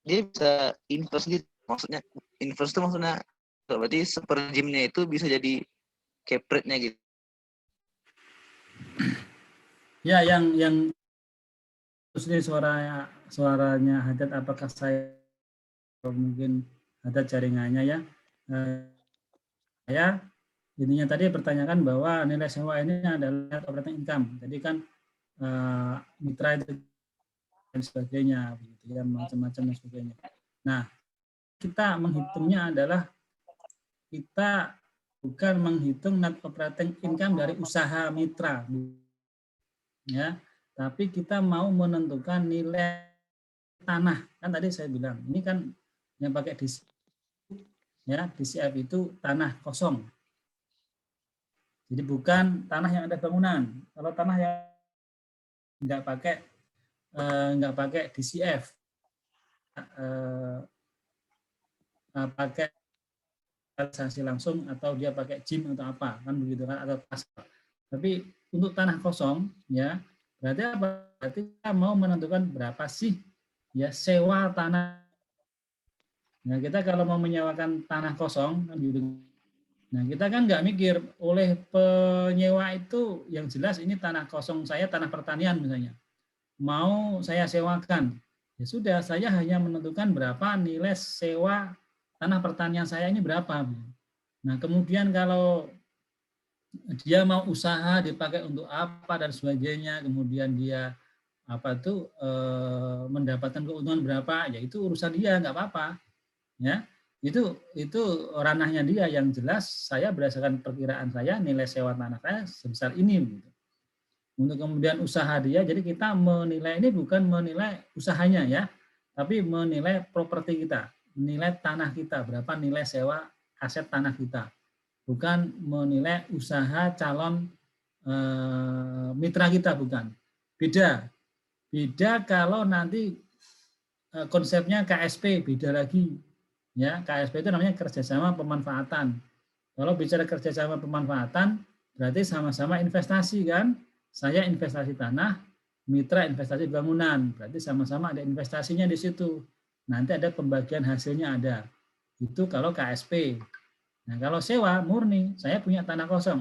dia bisa inverse gitu, maksudnya inverse itu maksudnya berarti seperjimnya itu bisa jadi cap rate-nya gitu. Ya, yang terus ini suaranya Hadat, apakah saya mungkin Hadat jaringannya ya? Ya, intinya tadi pertanyakan bahwa nilai sewa ini adalah net operating income. Jadi kan mitra itu dan sebagainya, begitu ya, macam-macam dan sebagainya. Nah, kita menghitungnya adalah kita bukan menghitung net operating income dari usaha mitra, ya, tapi kita mau menentukan nilai tanah. Kan tadi saya bilang, ini kan yang pakai DCF, ya, DCF itu tanah kosong. Jadi bukan tanah yang ada bangunan. Kalau tanah yang nggak pakai DCF, pakai transaksi langsung atau dia pakai JIM atau apa kan begitu kan, atau pasar. Tapi untuk tanah kosong ya berarti apa? Berarti kita mau menentukan berapa sih ya sewa tanah. Nah, kita kalau mau menyewakan tanah kosong kan gitu. Nah, kita kan nggak mikir oleh penyewa itu yang jelas ini tanah kosong saya, tanah pertanian misalnya. Mau saya sewakan. Ya sudah, saya hanya menentukan berapa nilai sewa tanah pertanian saya ini berapa. Nah, kemudian kalau dia mau usaha dipakai untuk apa dan sebagainya, kemudian dia mendapatkan keuntungan berapa, ya itu urusan dia, nggak apa-apa. Ya, itu ranahnya dia. Yang jelas saya berdasarkan perkiraan saya nilai sewa tanah saya sebesar ini gitu. Untuk kemudian usaha dia, jadi kita menilai ini bukan menilai usahanya ya, tapi menilai properti kita, nilai tanah kita, berapa nilai sewa aset tanah kita, bukan menilai usaha calon mitra kita, bukan. Beda kalau nanti konsepnya KSP, beda lagi. Ya, KSP itu namanya kerjasama pemanfaatan. Kalau bicara kerjasama pemanfaatan, berarti sama-sama investasi kan? Saya investasi tanah, mitra investasi bangunan, berarti sama-sama ada investasinya di situ. Nanti ada pembagian hasilnya ada. Itu kalau KSP. Nah, kalau sewa murni, saya punya tanah kosong.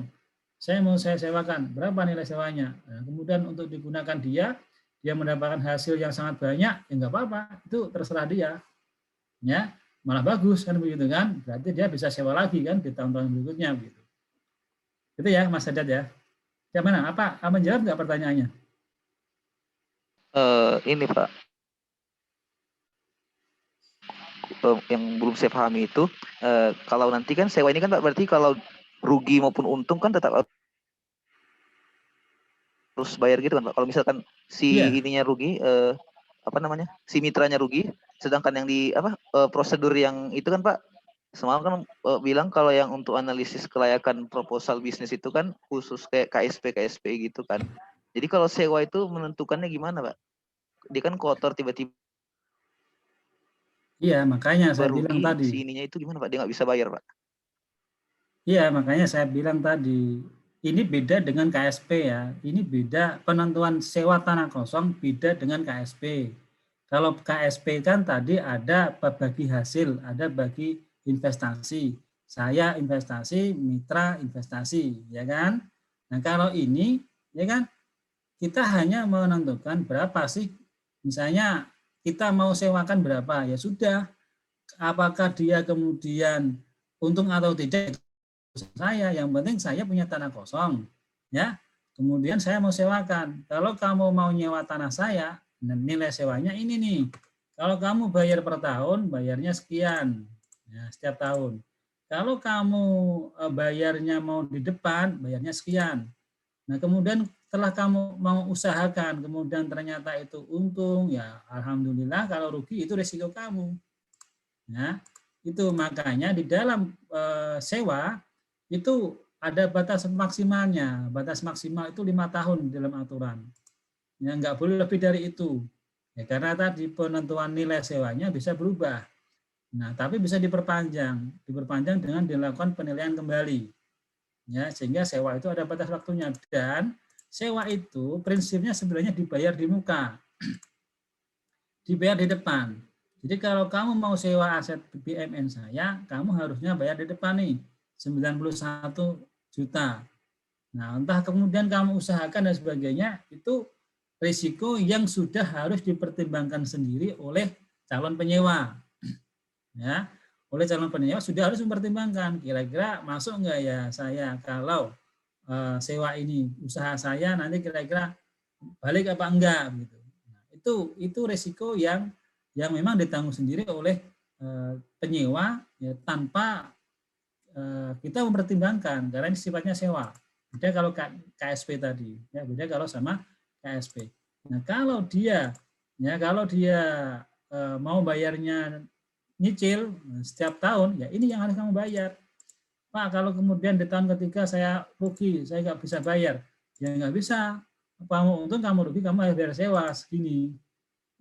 Saya mau saya sewakan, berapa nilai sewanya? Nah, kemudian untuk digunakan dia mendapatkan hasil yang sangat banyak, ya enggak apa-apa, itu terserah dia. Ya, malah bagus kan begitu kan? Berarti dia bisa sewa lagi kan di tahun-tahun berikutnya begitu. Itu ya Mas Haddad ya. Gimana? Apa menjawab nggak pertanyaannya? Ini Pak, yang belum saya pahami itu, kalau nanti kan sewa ini kan Pak, berarti kalau rugi maupun untung kan tetap harus bayar gitu kan Pak. Kalau misalkan si ininya rugi, si mitranya rugi, sedangkan yang di prosedur yang itu kan Pak, semalam kan bilang kalau yang untuk analisis kelayakan proposal bisnis itu kan khusus kayak KSP gitu kan. Jadi kalau sewa itu menentukannya gimana Pak? Dia kan kotor tiba-tiba. Iya, makanya saya bilang tadi. Si ininya itu gimana Pak? Dia nggak bisa bayar Pak? Iya, makanya saya bilang tadi. Ini beda dengan KSP ya. Ini beda, penentuan sewa tanah kosong beda dengan KSP. Kalau KSP kan tadi ada bagi hasil, ada bagi investasi. Saya investasi, mitra investasi, ya kan? Nah, kalau ini ya kan kita hanya menentukan berapa sih, misalnya kita mau sewakan berapa, ya sudah. Apakah dia kemudian untung atau tidak, saya, yang penting saya punya tanah kosong, ya. Kemudian saya mau sewakan. Kalau kamu mau nyewa tanah saya, nilai sewanya ini nih. Kalau kamu bayar per tahun, bayarnya sekian, ya, setiap tahun. Kalau kamu bayarnya mau di depan, bayarnya sekian. Nah, kemudian setelah kamu mau usahakan, kemudian ternyata itu untung, ya alhamdulillah. Kalau rugi itu risiko kamu. Ya, itu makanya di dalam sewa itu ada batas maksimalnya. Batas maksimal itu 5 tahun dalam aturan. Ya, nggak boleh lebih dari itu. Ya, karena tadi penentuan nilai sewanya bisa berubah. Nah, tapi bisa diperpanjang dengan dilakukan penilaian kembali. Ya, sehingga sewa itu ada batas waktunya, dan sewa itu prinsipnya sebenarnya dibayar di muka. Dibayar di depan. Jadi kalau kamu mau sewa aset BUMN saya, kamu harusnya bayar di depan nih, 91 juta. Nah, entah kemudian kamu usahakan dan sebagainya, itu risiko yang sudah harus dipertimbangkan sendiri oleh calon penyewa. Ya, oleh calon penyewa sudah harus mempertimbangkan, kira-kira masuk enggak ya saya kalau sewa ini, usaha saya nanti kira-kira balik apa enggak gitu. Nah, itu risiko yang memang ditanggung sendiri oleh penyewa ya, tanpa kita mempertimbangkan, karena ini sifatnya sewa. Beda kalau KSP tadi, ya, beda kalau sama KSP. Nah, kalau dia mau bayarnya nyicil setiap tahun, ya ini yang harus kamu bayar. Pak, kalau kemudian di tahun ketiga saya rugi, saya nggak bisa bayar, ya nggak bisa. Kamu untung, kamu rugi, kamu harus bayar sewa segini.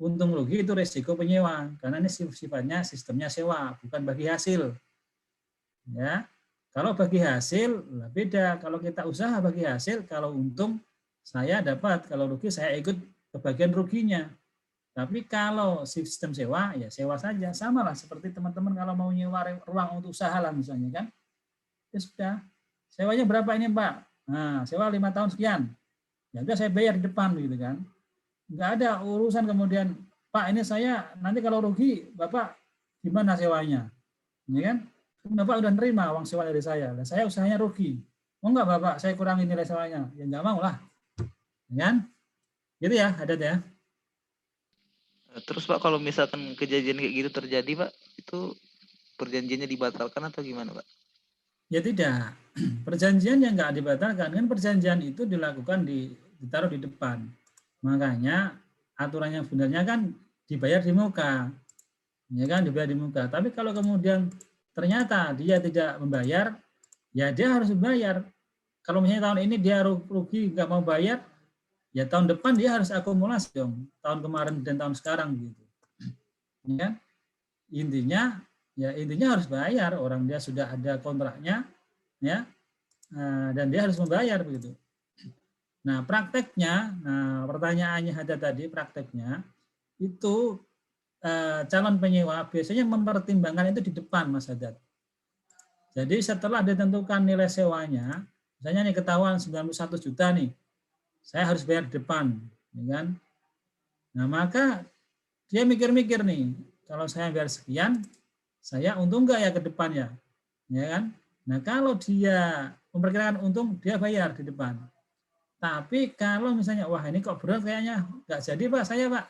Untung rugi itu resiko penyewa, karena ini sifatnya sistemnya sewa, bukan bagi hasil. Ya, kalau bagi hasil beda. Kalau kita usaha bagi hasil, kalau untung saya dapat, kalau rugi saya ikut kebagian ruginya. Tapi kalau sistem sewa, ya sewa saja, sama lah seperti teman-teman kalau mau nyewa ruang untuk usaha lah misalnya kan, ya sudah, sewanya berapa ini Pak? Nah, sewa 5 tahun sekian, ya udah saya bayar di depan gitu kan. Nggak ada urusan kemudian, Pak ini saya nanti kalau rugi Bapak gimana sewanya, ini kan? Bapak udah nerima uang sewa dari saya, dan saya usahanya rugi. Mau nggak Bapak saya kurangi nilai sewanya? Ya nggak mau lah, kan? Gitu ya, Haddad ya. Terus Pak, kalau misalkan kejadian kayak gitu terjadi Pak, itu perjanjiannya dibatalkan atau gimana, Pak? Ya tidak. Perjanjian yang nggak dibatalkan, kan perjanjian itu dilakukan ditaruh di depan. Makanya aturan yang benarnya kan dibayar di muka. Ya kan, dibayar di muka. Tapi kalau kemudian ternyata dia tidak membayar, ya dia harus membayar. Kalau misalnya tahun ini dia rugi nggak mau bayar, ya tahun depan dia harus akumulasi dong. Tahun kemarin dan tahun sekarang gitu. Ya, intinya harus bayar. Orang dia sudah ada kontraknya, ya, dan dia harus membayar begitu. Nah prakteknya, pertanyaannya ada tadi prakteknya itu calon penyewa biasanya mempertimbangkan itu di depan, Mas Haddad. Jadi setelah ditentukan nilai sewanya, misalnya nih ketahuan 91 juta nih, saya harus bayar di depan, ya kan? Nah maka dia mikir-mikir nih, kalau saya bayar sekian, saya untung nggak ya ke depannya, ya kan? Nah kalau dia memperkirakan untung, dia bayar di depan. Tapi kalau misalnya, wah ini kok berat kayaknya, nggak jadi Pak, saya Pak,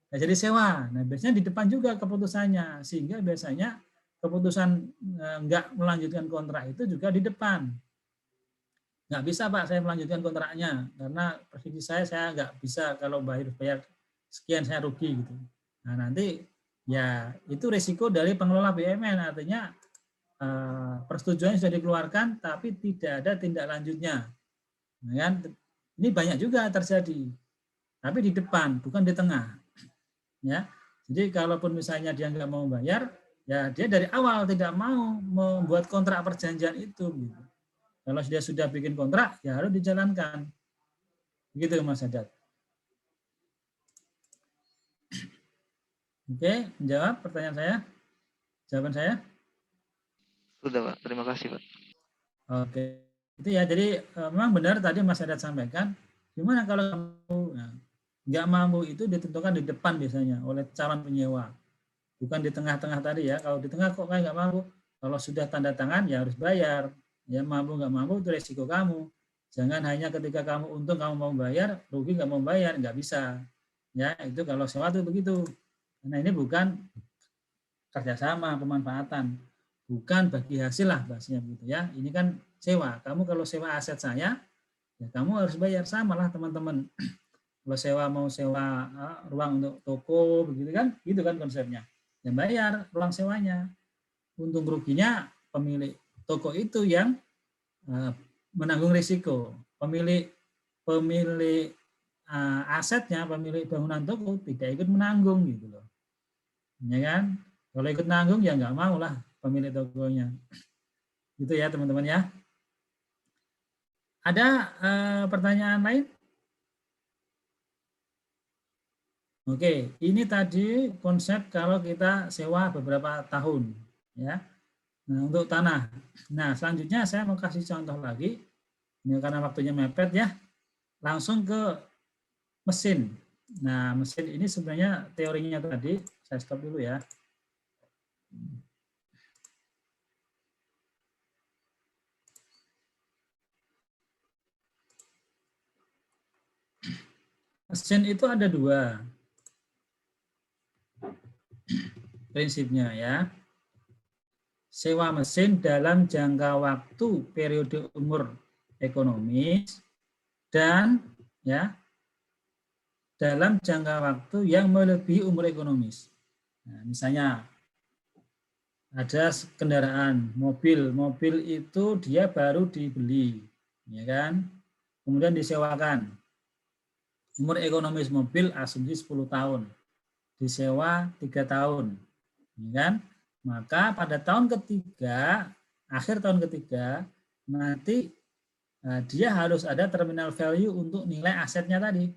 nggak jadi sewa. Nah biasanya di depan juga keputusannya, sehingga biasanya keputusan nggak melanjutkan kontrak itu juga di depan. Nggak bisa Pak, saya melanjutkan kontraknya, karena prediksi saya nggak bisa kalau bayar sekian saya rugi gitu. Nah nanti ya itu risiko dari pengelola BUMN, artinya persetujuan sudah dikeluarkan tapi tidak ada tindak lanjutnya. Nah, kan? Ini banyak juga terjadi, tapi di depan bukan di tengah. Ya, jadi kalaupun misalnya dia nggak mau bayar, ya dia dari awal tidak mau membuat kontrak perjanjian itu. Gitu. Kalau dia sudah bikin kontrak, ya harus dijalankan. Begitu Mas Haddad. Oke, menjawab pertanyaan saya? Jawaban saya? Sudah, Pak. Terima kasih, Pak. Oke. Itu ya, jadi memang benar tadi Mas Haddad sampaikan, gimana kalau nggak mampu itu ditentukan di depan biasanya oleh calon penyewa. Bukan di tengah-tengah tadi ya, kalau di tengah kok kayak nggak mampu, kalau sudah tanda tangan ya harus bayar. Ya mampu nggak mampu itu resiko kamu. Jangan hanya ketika kamu untung kamu mau bayar, rugi nggak mau bayar, nggak bisa. Ya itu kalau sewa itu begitu. Karena ini bukan kerjasama pemanfaatan, bukan bagi hasil lah bahasanya begitu ya. Ini kan sewa. Kamu kalau sewa aset saya, ya kamu harus bayar, sama lah teman-teman. Kalau sewa mau sewa ruang untuk toko begitu kan, gitu kan konsepnya. Ya bayar ruang sewanya. Untung ruginya pemilik toko itu yang menanggung risiko. Pemilik asetnya, pemilik bangunan toko tidak ikut menanggung gitu loh. Ya kan? Kalau ikut nanggung ya nggak mau lah pemilik tokonya. Gitu ya teman-teman ya. Ada pertanyaan lain? Oke, ini tadi konsep kalau kita sewa beberapa tahun ya. Nah, untuk tanah. Nah, selanjutnya saya mau kasih contoh lagi. Ini karena waktunya mepet ya. Langsung ke mesin. Nah, mesin ini sebenarnya teorinya tadi, saya stop dulu ya. Mesin itu ada dua prinsipnya ya. Sewa mesin dalam jangka waktu periode umur ekonomis dan ya dalam jangka waktu yang melebihi umur ekonomis. Nah, misalnya ada kendaraan mobil itu dia baru dibeli, ya kan? Kemudian disewakan. Umur ekonomis mobil asumsi 10 tahun, disewa 3 tahun, ya kan? Maka pada tahun ketiga, akhir tahun ketiga, nanti dia harus ada terminal value untuk nilai asetnya tadi.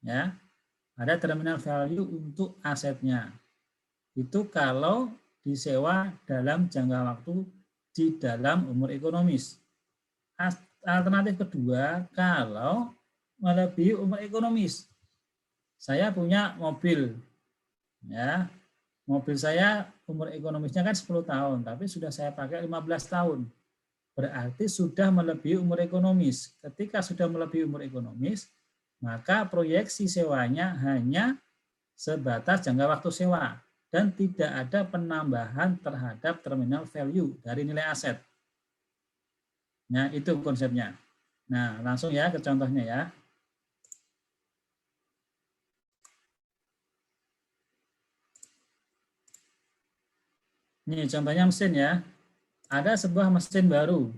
Ya, ada terminal value untuk asetnya. Itu kalau disewa dalam jangka waktu di dalam umur ekonomis. Alternatif kedua, kalau melebihi umur ekonomis. Saya punya mobil, ya. Mobil saya umur ekonomisnya kan 10 tahun, tapi sudah saya pakai 15 tahun. Berarti sudah melebihi umur ekonomis. Ketika sudah melebihi umur ekonomis, maka proyeksi sewanya hanya sebatas jangka waktu sewa. dan tidak ada penambahan terhadap terminal value dari nilai aset. Nah, itu konsepnya. Nah, langsung ya ke contohnya ya. Ini contohnya mesin ya. Ada sebuah mesin baru.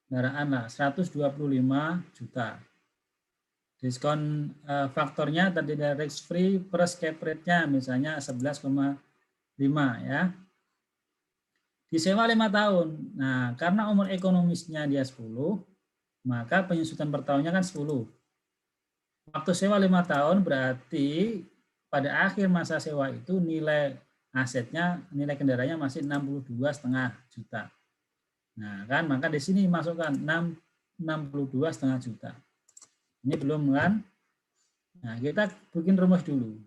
Kendaraan lah 125 juta. Diskon faktornya terdiri dari risk free plus cap rate-nya misalnya 11,5 ya. Disewa 5 tahun. Nah, karena umur ekonomisnya dia 10, maka penyusutan per tahunnya kan 10. Waktu sewa 5 tahun berarti pada akhir masa sewa itu nilai asetnya, nilai kendaraannya masih 62,5 juta. Nah, kan maka di sini masukkan 62,5 juta. Ini belum kan? Nah, kita bikin rumus dulu.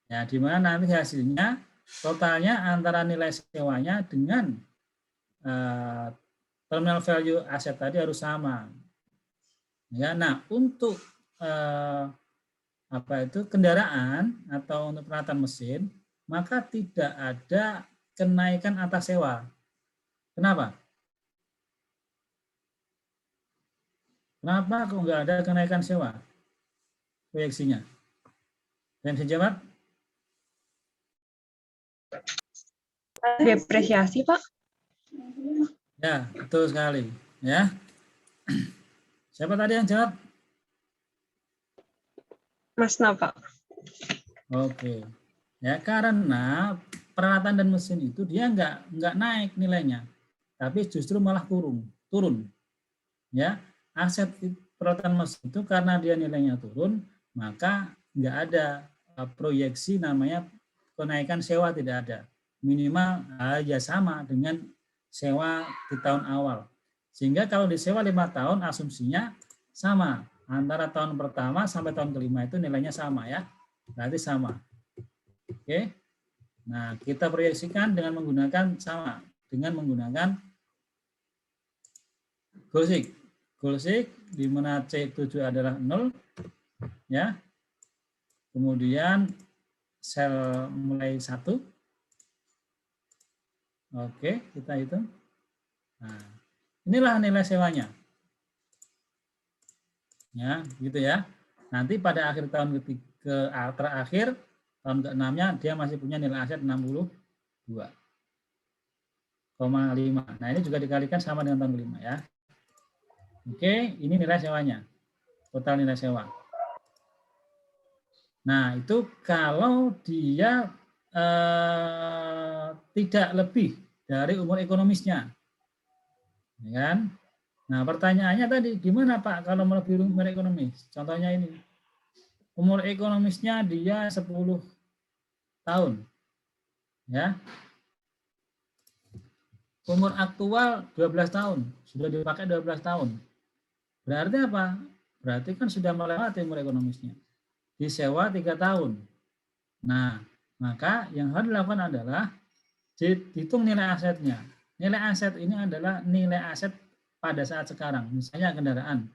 Ya, di mana nanti hasilnya totalnya antara nilai sewanya dengan terminal value aset tadi harus sama. Ya, nah untuk kendaraan atau untuk peralatan mesin, maka tidak ada kenaikan atas sewa. Kenapa? Kenapa kok nggak ada kenaikan sewa? Proyeksinya. Dan bisa jawab? Depresiasi, Pak. Ya, betul sekali. Ya. Siapa tadi yang jawab? Mas Napa. Oke. Ya, karena peralatan dan mesin itu dia nggak naik nilainya, tapi justru malah turun. Ya, aset peralatan mesin itu karena dia nilainya turun, maka nggak ada proyeksi namanya kenaikan sewa, tidak ada. Minimal ya sama dengan sewa di tahun awal. Sehingga kalau disewa 5 tahun asumsinya sama. Antara tahun pertama sampai tahun kelima itu nilainya sama ya. Berarti sama. Oke. Nah, kita proyeksikan dengan menggunakan sama. Dengan menggunakan Goalseek. Goalseek di mana C7 adalah 0 ya. Kemudian sel mulai 1. Oke, kita hitung. Nah, inilah nilai sewanya. Ya, gitu ya. Nanti pada akhir tahun terakhir tahun ke-6-nya dia masih punya nilai aset 62,5. Nah, ini juga dikalikan sama dengan tahun kelima ya. Oke, ini nilai sewanya. Total nilai sewa. Nah, itu kalau dia tidak lebih dari umur ekonomisnya. Ya kan? Nah, pertanyaannya tadi, gimana Pak kalau melebihi umur ekonomis? Contohnya ini. Umur ekonomisnya dia 10 tahun. Ya. Umur aktual 12 tahun. Sudah dipakai 12 tahun. Berarti apa? Berarti kan sudah melewati umur ekonomisnya. Disewa 3 tahun. Nah, maka yang harus dilakukan adalah dihitung nilai asetnya. Nilai aset ini adalah nilai aset pada saat sekarang, misalnya kendaraan.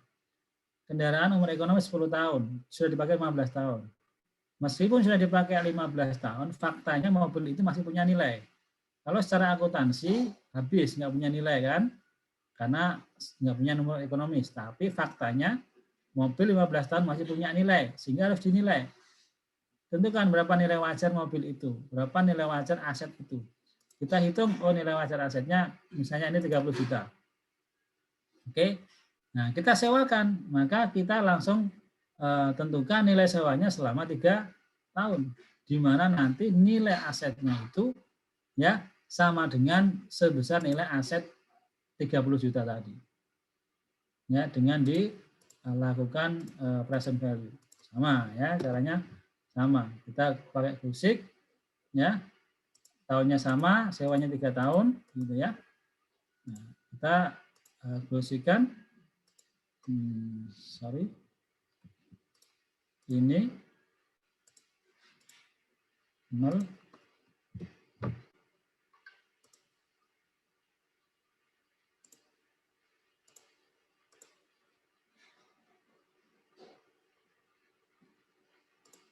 Kendaraan umur ekonomis 10 tahun, sudah dipakai 15 tahun. Meskipun sudah dipakai 15 tahun, faktanya mobil itu masih punya nilai. Kalau secara akuntansi, habis, nggak punya nilai kan? Karena nggak punya nomor ekonomis. Tapi faktanya, mobil 15 tahun masih punya nilai, sehingga harus dinilai. Tentukan berapa nilai wajar mobil itu, berapa nilai wajar aset itu. Kita hitung, oh nilai wajar asetnya, misalnya ini 30 juta. Oke, nah kita sewakan, maka kita langsung tentukan nilai sewanya selama 3 tahun, di mana nanti nilai asetnya itu ya sama dengan sebesar nilai aset 30 juta tadi. Ya, dengan dilakukan present value. Sama ya, caranya sama. Kita pakai Goalseek ya. Tahunnya sama, sewanya 3 tahun gitu ya. Nah, kita Goalseek-kan ini 0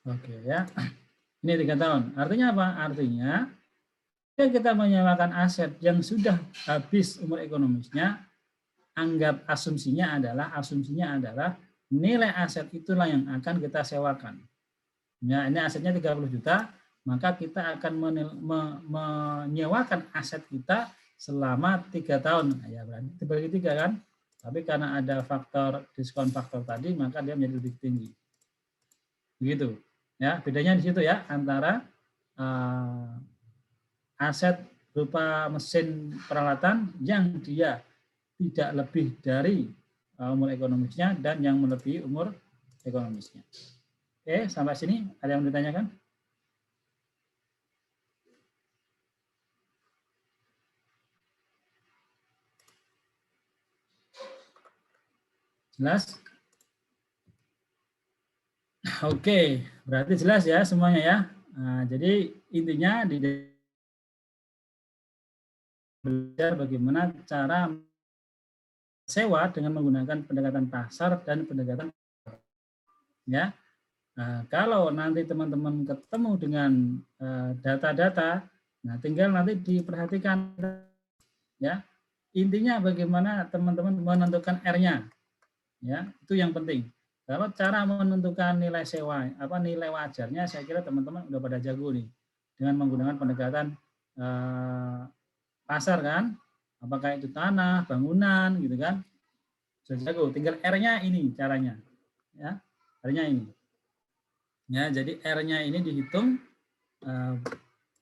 oke ya. Ini 3 tahun. Artinya apa? Artinya kita menyewakan aset yang sudah habis umur ekonomisnya, anggap asumsinya adalah nilai aset itulah yang akan kita sewakan. Ya, ini asetnya 30 juta, maka kita akan menyewakan aset kita selama 3 tahun. Ya, berarti dibagi 3 kan? Tapi karena ada faktor diskon faktor tadi, maka dia menjadi lebih tinggi. Begitu. Ya, bedanya di situ ya antara aset berupa mesin peralatan yang dia tidak lebih dari umur ekonomisnya dan yang melebihi umur ekonomisnya. Oke, sampai sini ada yang ditanyakan? Jelas? Oke, berarti jelas ya semuanya ya. Nah, jadi intinya di belajar bagaimana cara sewa dengan menggunakan pendekatan pasar dan pendekatan ya. Nah, kalau nanti teman-teman ketemu dengan data-data, nah tinggal nanti diperhatikan ya. Intinya bagaimana teman-teman menentukan R-nya. Ya, itu yang penting. Kalau cara menentukan nilai sewa, nilai wajarnya, saya kira teman-teman udah pada jago nih dengan menggunakan pendekatan pasar kan, apakah itu tanah, bangunan, gitu kan, sudah jago. Tinggal R-nya ini caranya, ya, R-nya ini. Ya, jadi R-nya ini dihitung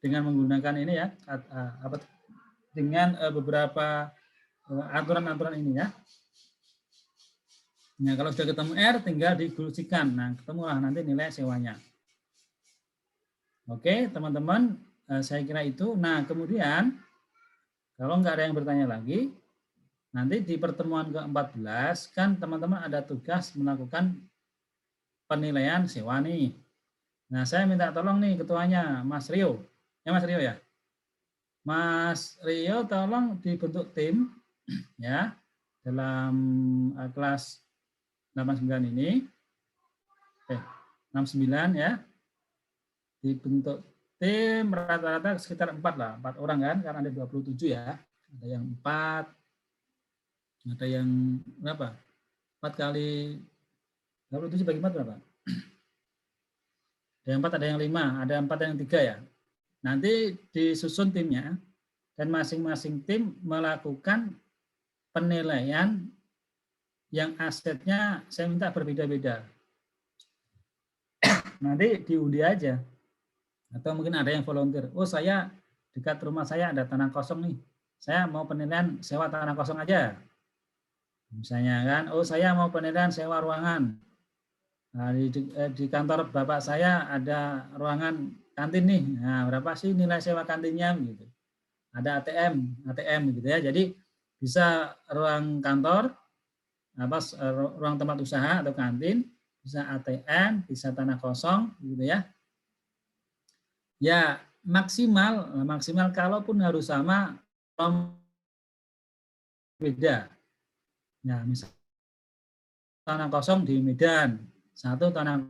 dengan menggunakan ini ya, dengan beberapa aturan-aturan ini ya. Nah, kalau sudah ketemu R, tinggal digulusikan. Nah, ketemulah nanti nilai sewanya. Oke, teman-teman, saya kira itu. Nah, kemudian, kalau nggak ada yang bertanya lagi, nanti di pertemuan ke-14, kan teman-teman ada tugas melakukan penilaian sewa nih. Nah, saya minta tolong nih ketuanya, Mas Rio. Ya, Mas Rio ya? Mas Rio, tolong dibentuk tim, ya, dalam kelas 89 ini, 69 ya, dibentuk tim rata-rata sekitar 4 orang kan, karena ada 27 ya, ada yang 4, ada yang berapa? 4 kali 27 bagi 4 berapa? Ada yang 4, ada yang 5, ada 4 yang 3 ya. Nanti disusun timnya dan masing-masing tim melakukan penilaian yang asetnya saya minta berbeda-beda. Nanti diundi aja. Atau mungkin ada yang volunteer. Oh, saya dekat rumah saya ada tanah kosong nih. Saya mau penilaian sewa tanah kosong aja. Misalnya kan, oh saya mau penilaian sewa ruangan. Nah, di kantor bapak saya ada ruangan kantin nih. Nah, berapa sih nilai sewa kantinnya gitu. Ada ATM gitu ya. Jadi bisa ruang kantor, ruang tempat usaha atau kantin, bisa ATM, bisa tanah kosong gitu ya. Ya, maksimal kalaupun harus sama beda. Ya, misal tanah kosong di Medan, satu tanah,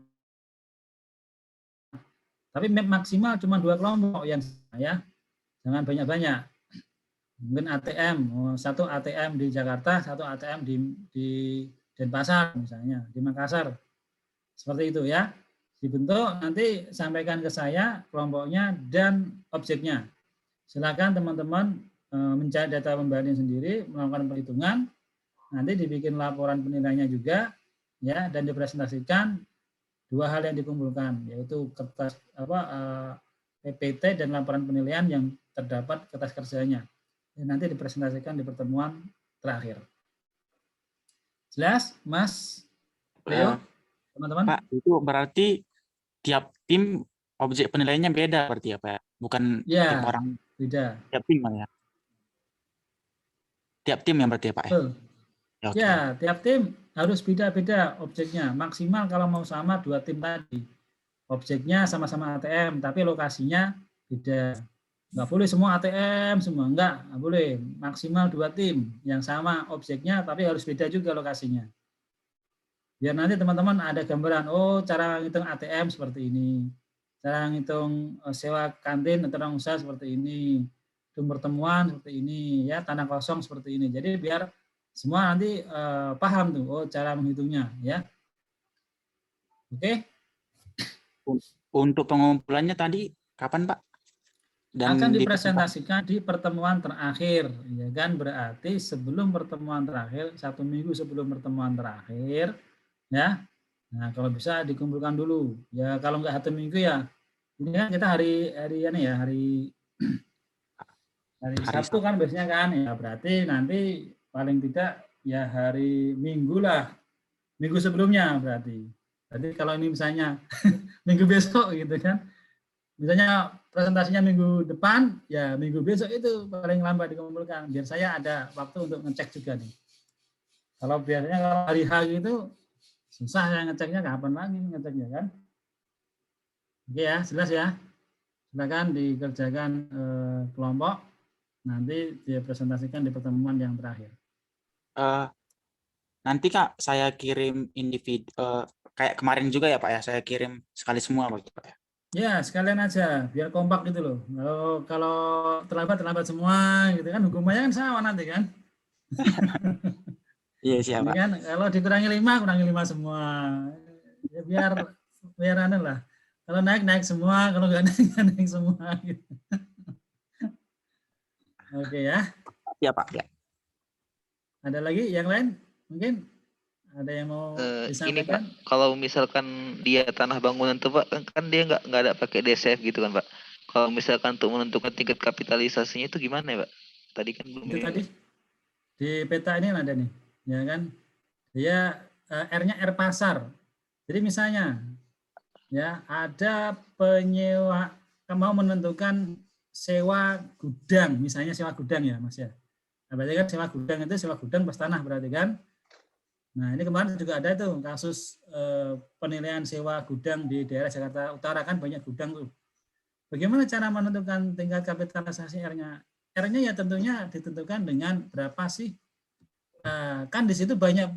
tapi maksimal cuma 2 kelompok yang ya, jangan banyak-banyak. Mungkin ATM, satu ATM di Jakarta, satu ATM di Denpasar misalnya, di Makassar. Seperti itu ya. Dibentuk, nanti sampaikan ke saya kelompoknya dan objeknya. Silakan teman-teman mencari data pembanding sendiri, melakukan perhitungan, nanti dibikin laporan penilaiannya juga, ya, dan dipresentasikan 2 hal yang dikumpulkan, yaitu kertas PPT dan laporan penilaian yang terdapat kertas kerjanya. Dan nanti dipresentasikan di pertemuan terakhir. Jelas, Mas Leo, teman-teman? Pak, itu berarti tiap tim objek penilaiannya beda berarti ya, Pak? Bukan ya, tiap orang beda. Tiap tim ya. Tiap tim yang berarti ya, Pak? Betul. Ya, okay. Ya, tiap tim harus beda-beda objeknya. Maksimal kalau mau sama 2 tim tadi. Objeknya sama-sama ATM, tapi lokasinya beda. Nggak boleh semua ATM semua, enggak boleh. Maksimal 2 tim yang sama objeknya, tapi harus beda juga lokasinya. Biar nanti teman-teman ada gambaran, oh cara ngitung ATM seperti ini, cara ngitung sewa kantin atau orang usaha seperti ini, gedung pertemuan seperti ini, ya tanah kosong seperti ini. Jadi biar semua nanti paham tuh, oh cara menghitungnya, ya. Oke. Untuk pengumpulannya tadi kapan, Pak? Dan akan dipresentasikan di pertemuan terakhir, ya kan? Berarti sebelum pertemuan terakhir, 1 minggu sebelum pertemuan terakhir, ya. Nah, kalau bisa dikumpulkan dulu. Ya kalau nggak 1 minggu ya, ini kan kita hari Sabtu kan biasanya kan, ya berarti nanti paling tidak ya hari Minggu lah, minggu sebelumnya berarti. Jadi kalau ini misalnya minggu besok gitu kan, misalnya presentasinya minggu depan, ya minggu besok itu paling lambat dikumpulkan. Biar saya ada waktu untuk ngecek juga nih. Kalau biasanya kalau hari H gitu, susah saya ngeceknya, kapan lagi ngeceknya kan. Oke ya, jelas ya. Silakan dikerjakan kelompok, nanti dipresentasikan di pertemuan yang terakhir. Nanti Kak, saya kirim individu, kayak kemarin juga ya Pak ya, saya kirim sekali semua Pak ya. Ya, sekalian aja, biar kompak gitu loh. Kalau terlambat semua gitu kan, hukumannya kan sama nanti kan. Iya siap Pak. Kan, kalau dikurangi 5, kurangi 5 semua. Ya, biar aneh lah. Kalau naik semua, kalau nggak naik semua. Gitu. Oke ya. Iya Pak. Ya. Ada lagi yang lain? Mungkin ada yang mau disampaikan? Ini Pak, kalau misalkan dia tanah bangunan tuh Pak, kan dia nggak ada pakai DCF gitu kan Pak. Kalau misalkan untuk menentukan tingkat kapitalisasinya itu gimana ya Pak? Tadi kan belum. Itu tadi di peta ini ada nih, ya kan? Dia R-nya R pasar. Jadi misalnya, ya ada penyewa mau menentukan sewa gudang, misalnya sewa gudang ya Mas ya. Nah, berarti kan sewa gudang itu sewa gudang pas tanah berarti kan. Nah ini kemarin juga ada tuh kasus penilaian sewa gudang di daerah Jakarta Utara kan banyak gudang tuh. Bagaimana cara menentukan tingkat kapitalisasi R-nya? R-nya ya tentunya ditentukan dengan berapa sih? Kan di situ banyak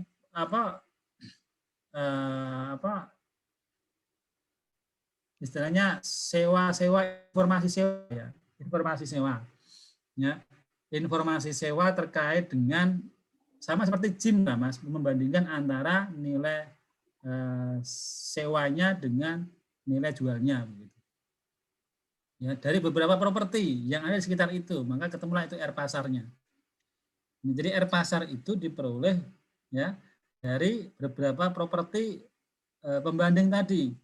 istilahnya informasi sewa ya, informasi sewa terkait dengan sama seperti gym lah Mas, membandingkan antara nilai sewanya dengan nilai jualnya begitu. Ya, dari beberapa properti yang ada di sekitar itu, maka ketemulah itu R pasarnya. Jadi R pasar itu diperoleh ya dari beberapa properti pembanding tadi.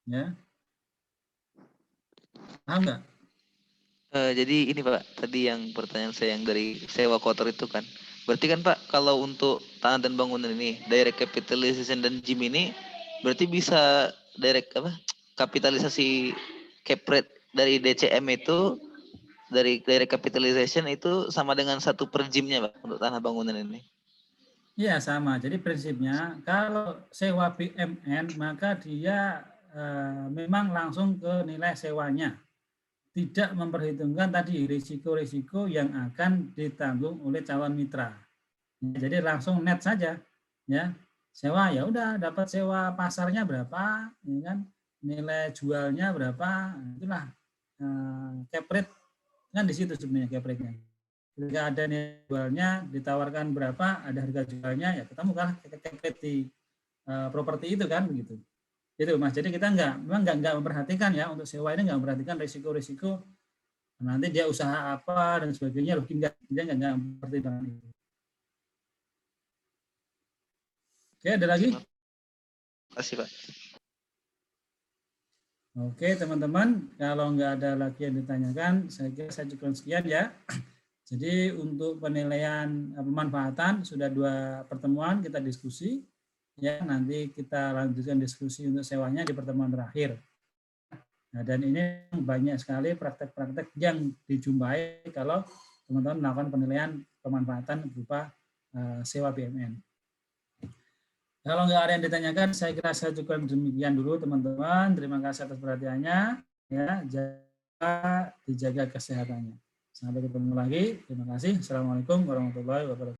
Ya. Paham nggak? Jadi ini Pak, tadi yang pertanyaan saya yang dari sewa kotor itu kan. Berarti kan Pak, kalau untuk tanah dan bangunan ini, direct capitalization dan GIM ini, berarti bisa direct kapitalisasi cap rate dari DCM itu, dari direct capitalization itu sama dengan 1 per GIM-nya Pak, untuk tanah bangunan ini. Iya sama, jadi prinsipnya kalau sewa BMN maka dia memang langsung ke nilai sewanya. Tidak memperhitungkan tadi risiko-risiko yang akan ditanggung oleh calon mitra. Jadi langsung net saja, ya sewa ya udah dapat sewa pasarnya berapa, ya kan nilai jualnya berapa, itulah cap rate kan di situ sebenarnya cap rate-nya. Ketika ada nilai jualnya ditawarkan berapa, ada harga jualnya ya ketemu kan cap rate di properti itu kan begitu. Itu Mas, jadi kita memang nggak memperhatikan ya untuk sewa ini nggak memperhatikan risiko-risiko nanti dia usaha apa dan sebagainya, dia nggak mempertimbangkan itu. Oke, ada lagi? Terima kasih Pak. Oke teman-teman, kalau nggak ada lagi yang ditanyakan, saya kira saya cukup sekian ya. Jadi untuk penilaian pemanfaatan sudah 2 pertemuan kita diskusi. Ya, nanti kita lanjutkan diskusi untuk sewanya di pertemuan terakhir. Nah, dan ini banyak sekali praktek-praktek yang dijumpai kalau teman-teman melakukan penilaian pemanfaatan berupa sewa BMN. Kalau nggak ada yang ditanyakan, saya kira saya cukup demikian dulu teman-teman. Terima kasih atas perhatiannya. Ya, dijaga kesehatannya. Sampai ketemu lagi. Terima kasih. Assalamualaikum warahmatullahi wabarakatuh.